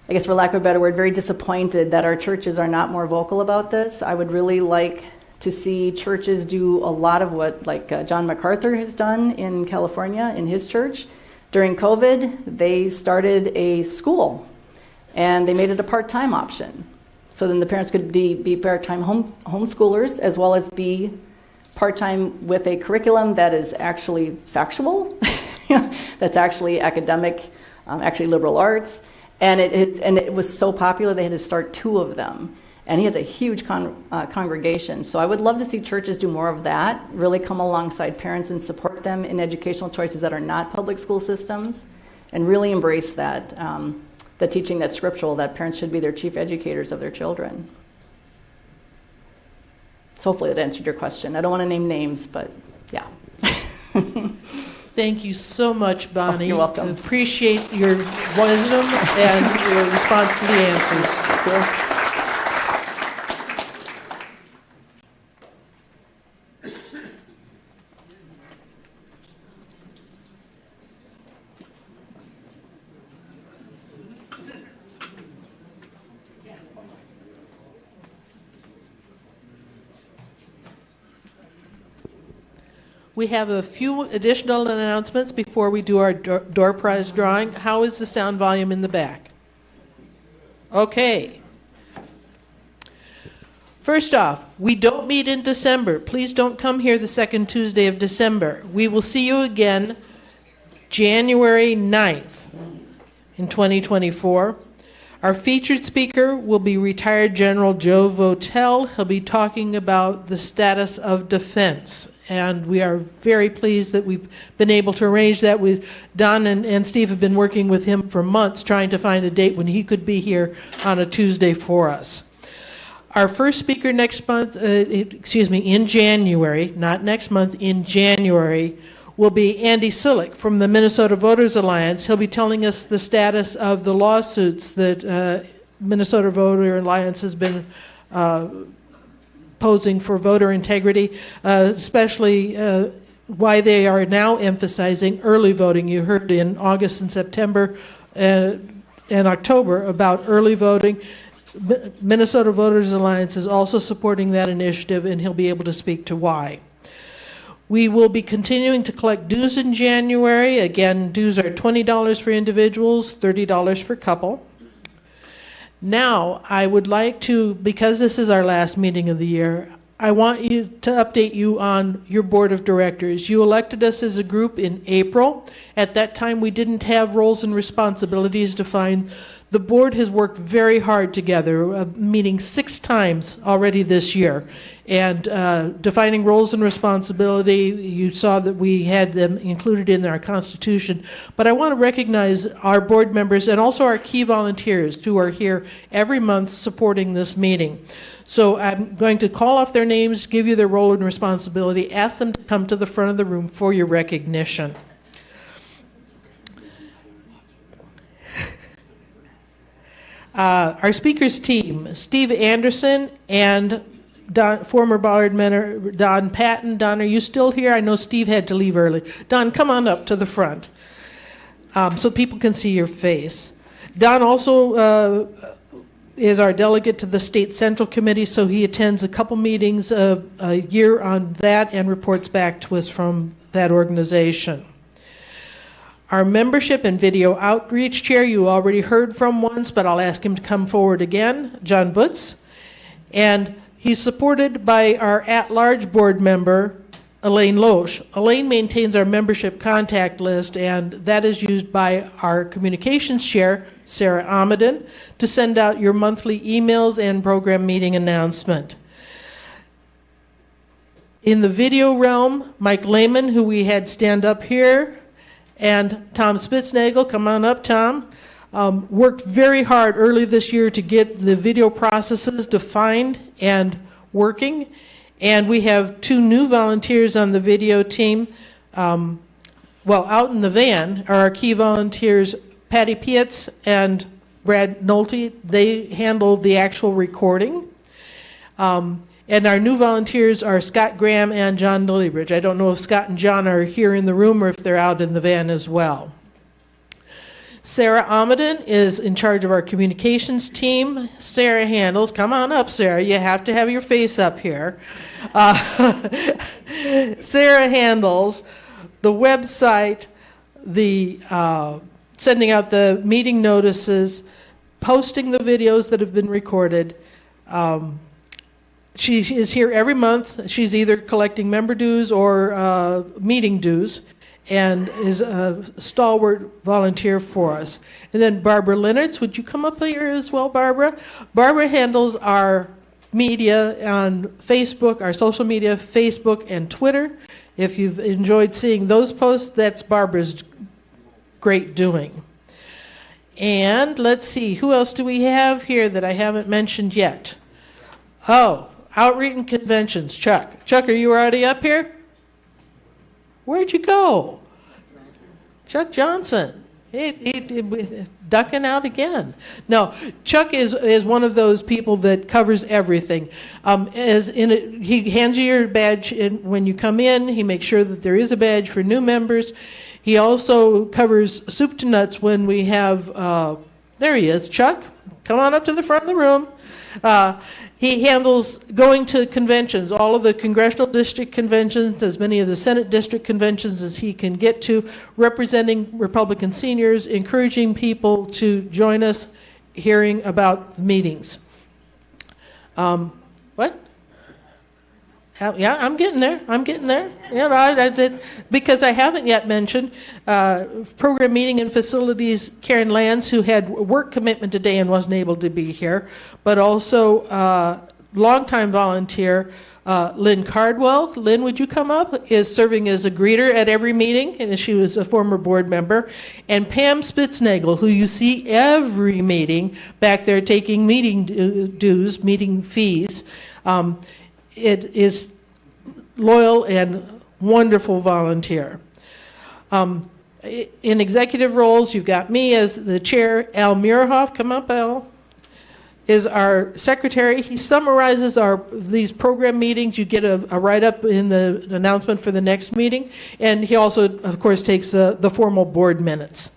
I guess for lack of a better word, very disappointed that our churches are not more vocal about this. I would really like to see churches do a lot of what John MacArthur has done in California in his church. During COVID, they started a school and they made it a part-time option. So then the parents could be part-time homeschoolers as well as be part-time with a curriculum that is actually factual, that's actually academic, actually liberal arts. And it was so popular they had to start 2 of them. And he has a huge congregation. So I would love to see churches do more of that, really come alongside parents and support them in educational choices that are not public school systems, and really embrace that, the teaching that's scriptural, that parents should be their chief educators of their children. So hopefully that answered your question. I don't want to name names, but yeah. Thank you so much, Bonnie. Oh, you're welcome. I appreciate your wisdom and your response to the answers. Cool. We have a few additional announcements before we do our door prize drawing. How is the sound volume in the back? Okay. First off, we don't meet in December. Please don't come here the second Tuesday of December. We will see you again January 9th in 2024. Our featured speaker will be retired General Joe Votel. He'll be talking about the status of defense. And we are very pleased that we've been able to arrange that. Don and Steve have been working with him for months trying to find a date when he could be here on a Tuesday for us. Our first speaker next month, in January, not next month, in January, will be Andy Sillick from the Minnesota Voters Alliance. He'll be telling us the status of the lawsuits that Minnesota Voter Alliance has been posing for voter integrity, especially why they are now emphasizing early voting. You heard in August and September and October about early voting. Minnesota Voters Alliance is also supporting that initiative, and he'll be able to speak to why. We will be continuing to collect dues in January. Again, dues are $20 for individuals, $30 for couple. Now, I would like to, because this is our last meeting of the year, I want you to update you on your board of directors. You elected us as a group in April. At that time, we didn't have roles and responsibilities defined. The board has worked very hard together, meeting 6 times already this year, and defining roles and responsibility. You saw that we had them included in our constitution. But I want to recognize our board members and also our key volunteers who are here every month supporting this meeting. So I'm going to call off their names, give you their role and responsibility, ask them to come to the front of the room for your recognition. Our speakers team, Steve Anderson and former board member Don Patton. Don, are you still here? I know Steve had to leave early. Don, come on up to the front so people can see your face. Don also is our delegate to the State Central Committee, so he attends a couple meetings a year on that and reports back to us from that organization. Our membership and video outreach chair, you already heard from once, but I'll ask him to come forward again, John Butz. And he's supported by our at-large board member, Elaine Loesch. Elaine maintains our membership contact list, and that is used by our communications chair, Sarah Amadon, to send out your monthly emails and program meeting announcement. In the video realm, Mike Lehman, who we had stand up here, and Tom Spitznagel, come on up, Tom, worked very hard early this year to get the video processes defined and working. And we have 2 new volunteers on the video team. Well, out in the van are our key volunteers, Patty Pietz and Brad Nolte. They handle the actual recording. And our new volunteers are Scott Graham and John Lillybridge. I don't know if Scott and John are here in the room or if they're out in the van as well. Sarah Amadon is in charge of our communications team. Sarah handles, come on up, Sarah, you have to have your face up here. Sarah handles the website, the sending out the meeting notices, posting the videos that have been recorded. She is here every month. She's either collecting member dues or meeting dues, and is a stalwart volunteer for us. And then Barbara Lennertz, would you come up here as well, Barbara? Barbara handles our media on Facebook, our social media, Facebook and Twitter. If you've enjoyed seeing those posts, that's Barbara's great doing. And let's see, who else do we have here that I haven't mentioned yet? Oh, outreach and conventions, Chuck. Chuck, are you already up here? Where'd you go? Chuck Johnson. He ducking out again. No, Chuck is one of those people that covers everything. He hands you your badge when you come in. He makes sure that there is a badge for new members. He also covers soup to nuts when we have, there he is, Chuck. Come on up to the front of the room. He handles going to conventions, all of the congressional district conventions, as many of the Senate district conventions as he can get to, representing Republican seniors, encouraging people to join us, hearing about the meetings. What? Yeah, I'm getting there. You know, I did, because I haven't yet mentioned program meeting and facilities Karen Lands, who had work commitment today and wasn't able to be here, but also longtime volunteer Lynn Cardwell. Lynn, would you come up? Is serving as a greeter at every meeting, and she was a former board member. And Pam Spitznagel, who you see every meeting back there taking meeting dues, meeting fees. It is loyal and wonderful volunteer. In executive roles, you've got me as the chair. Al Muirhoff, come up, Al, is our secretary. He summarizes these program meetings. You get a write-up in the announcement for the next meeting. And he also, of course, takes the formal board minutes.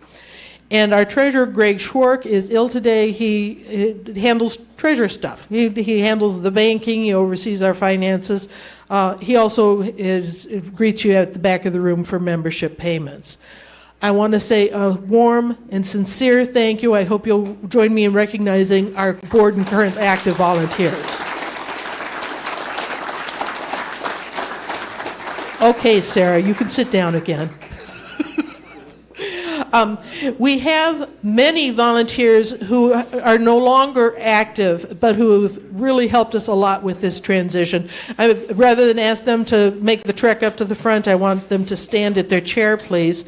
And our treasurer, Greg Schwark, is ill today. He handles treasurer stuff. He handles the banking. He oversees our finances. He also greets you at the back of the room for membership payments. I want to say a warm and sincere thank you. I hope you'll join me in recognizing our board and current active volunteers. Okay, Sarah, you can sit down again. We have many volunteers who are no longer active, but who have really helped us a lot with this transition. Rather than ask them to make the trek up to the front, I want them to stand at their chair, please.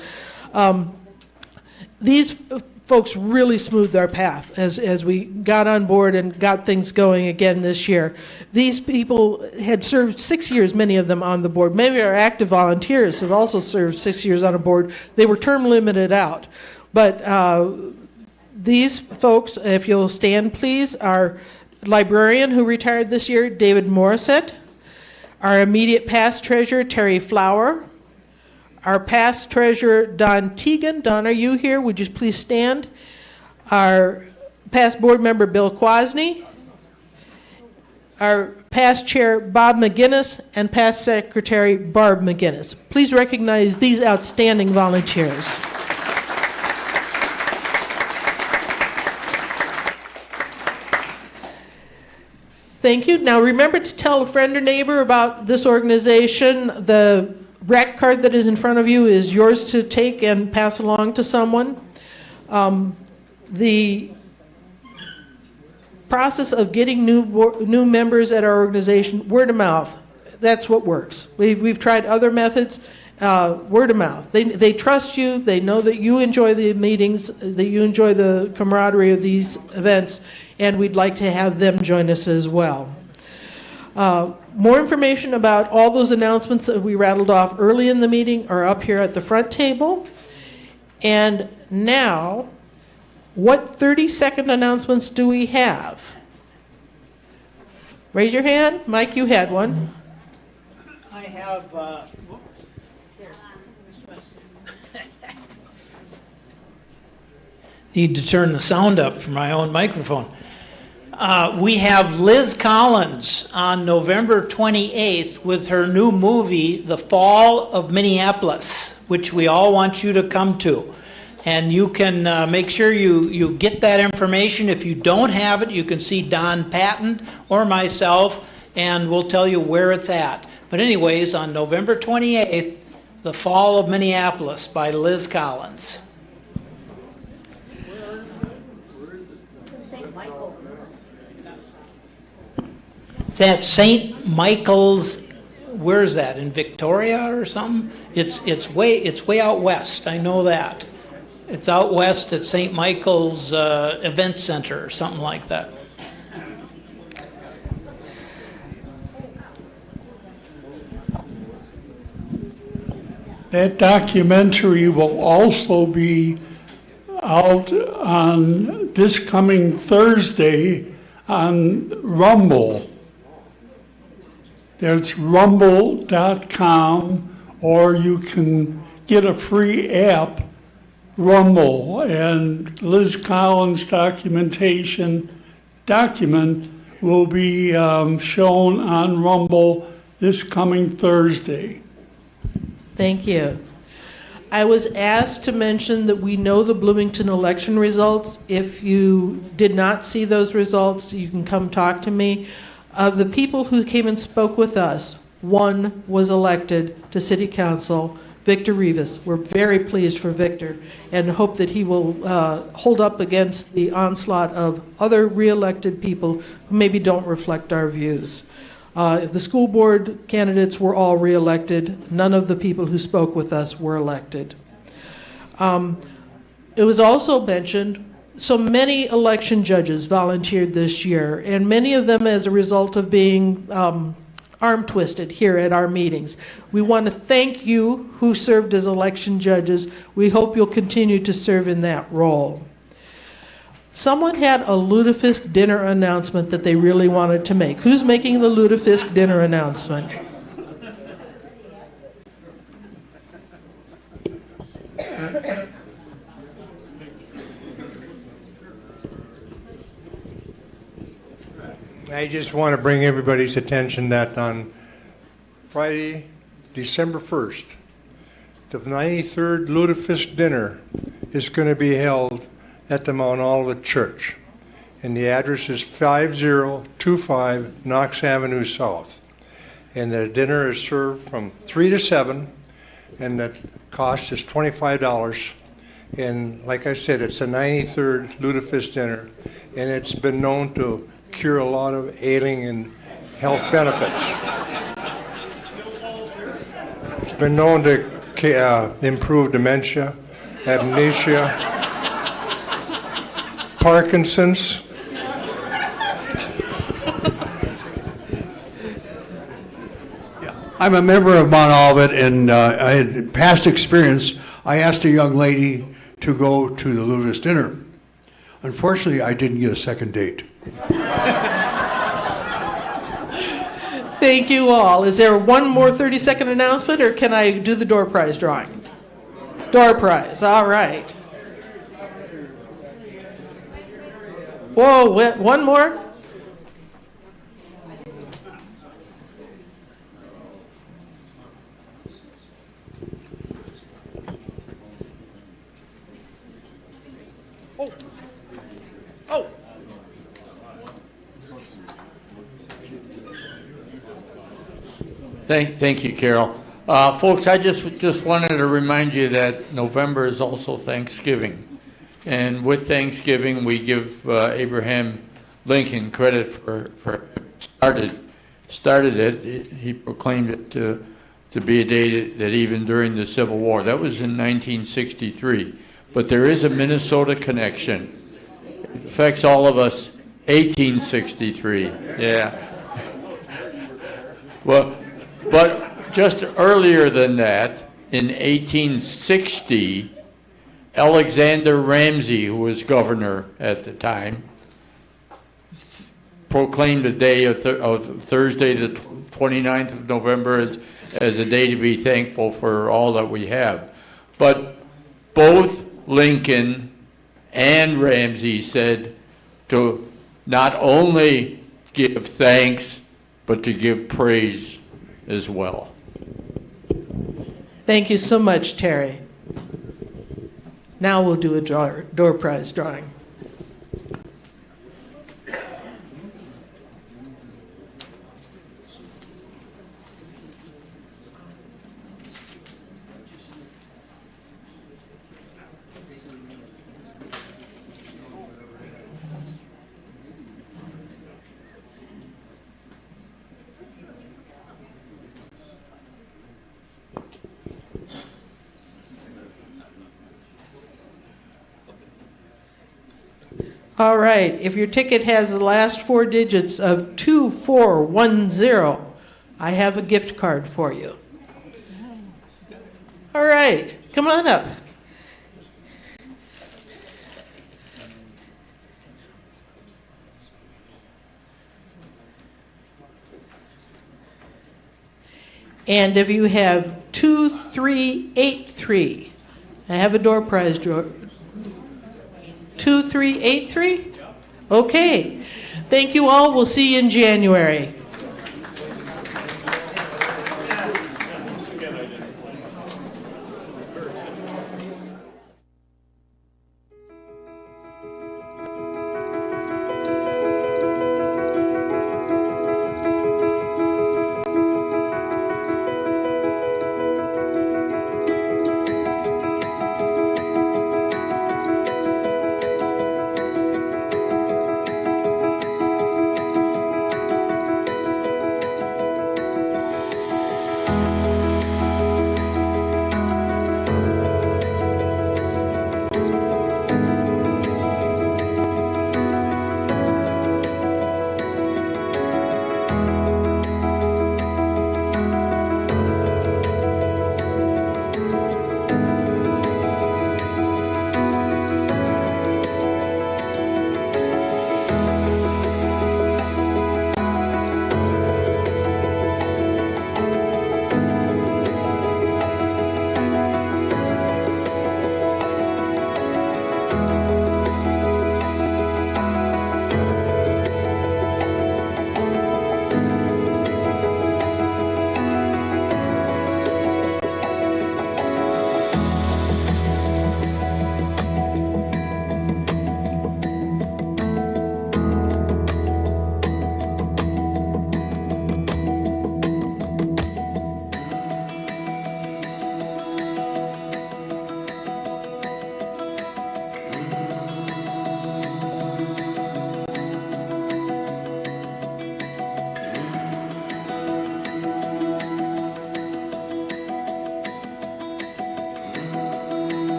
These folks really smoothed our path as we got on board and got things going again this year. These people had served 6 years, many of them, on the board. Many of our active volunteers have also served 6 years on a board. They were term limited out. But These folks, if you'll stand please, our librarian who retired this year, David Morissette, our immediate past treasurer, Terry Flower, our past treasurer, Don Teagan. Don, are you here? Would you please stand? Our past board member, Bill Quasney, our past chair, Bob McGinnis, and past secretary, Barb McGinnis. Please recognize these outstanding volunteers. Thank you. Now remember to tell a friend or neighbor about this organization. The rec card that is in front of you is yours to take and pass along to someone. The process of getting new members at our organization, word of mouth, that's what works. We've tried other methods, word of mouth. They trust you, they know that you enjoy the meetings, that you enjoy the camaraderie of these events, and we'd like to have them join us as well. More information about all those announcements that we rattled off early in the meeting are up here at the front table. And now, what 30-second announcements do we have? Raise your hand. Mike, you had one. I have, need to turn the sound up for my own microphone. We have Liz Collins on November 28th with her new movie, The Fall of Minneapolis, which we all want you to come to. And you can make sure you get that information. If you don't have it, you can see Don Patton or myself, and we'll tell you where it's at. But anyways, on November 28th, The Fall of Minneapolis by Liz Collins. It's at St. Michael's. Where is that? In Victoria or something? It's way out west. I know that. It's out west at St. Michael's Event Center or something like that. That documentary will also be out on this coming Thursday on Rumble. There's rumble.com, or you can get a free app, Rumble, and Liz Collins' document will be shown on Rumble this coming Thursday. Thank you. I was asked to mention that we know the Bloomington election results. If you did not see those results, you can come talk to me. Of the people who came and spoke with us, one was elected to City Council, Victor Rivas. We're very pleased for Victor and hope that he will hold up against the onslaught of other re-elected people who maybe don't reflect our views. The school board candidates were all re-elected. None of the people who spoke with us were elected. It was also mentioned, so many election judges volunteered this year, and many of them as a result of being arm twisted here at our meetings. We want to thank you who served as election judges. We hope you'll continue to serve in that role. Someone had a lutefisk dinner announcement that they really wanted to make. Who's making the lutefisk dinner announcement? I just want to bring everybody's attention that on Friday, December 1st, the 93rd Lutefisk dinner is going to be held at the Mount Olivet Church. And the address is 5025 Knox Avenue South. And the dinner is served from 3 to 7, and the cost is $25. And like I said, it's the 93rd Lutefisk dinner, and it's been known to cure a lot of ailing and health benefits. It's been known to improve dementia, amnesia, Parkinson's. I'm a member of Mount Olivet, and I had past experience. I asked a young lady to go to the Lutefisk dinner. Unfortunately, I didn't get a second date. Thank you all. Is there one more 30-second announcement, or can I do the door prize drawing? Door prize, all right. Whoa, one more? Oh. Thank you, Carol. Folks, I just wanted to remind you that November is also Thanksgiving. And with Thanksgiving, we give Abraham Lincoln credit for started it. He proclaimed it to be a day that even during the Civil War. That was in 1963. But there is a Minnesota connection. It affects all of us. 1863. Yeah. Well, but just earlier than that, in 1860, Alexander Ramsey, who was governor at the time, proclaimed the day of Thursday, the 29th of November, as a day to be thankful for all that we have. But both Lincoln and Ramsey said to not only give thanks, but to give praise as well. Thank you so much, Terry. Now we'll do a door prize drawing. All right, if your ticket has the last four digits of 2410, I have a gift card for you. All right, come on up. And if you have 2383, I have a door prize drawer. 2383? Okay. Thank you all. We'll see you in January.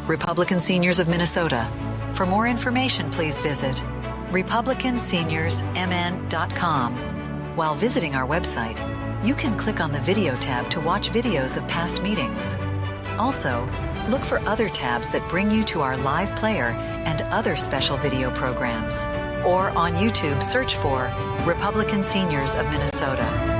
Republican Seniors of Minnesota. For more information, please visit republicanseniorsmn.com. While visiting our website, you can click on the Video tab to watch videos of past meetings. Also, look for other tabs that bring you to our live player and other special video programs. Or on YouTube, search for Republican Seniors of Minnesota.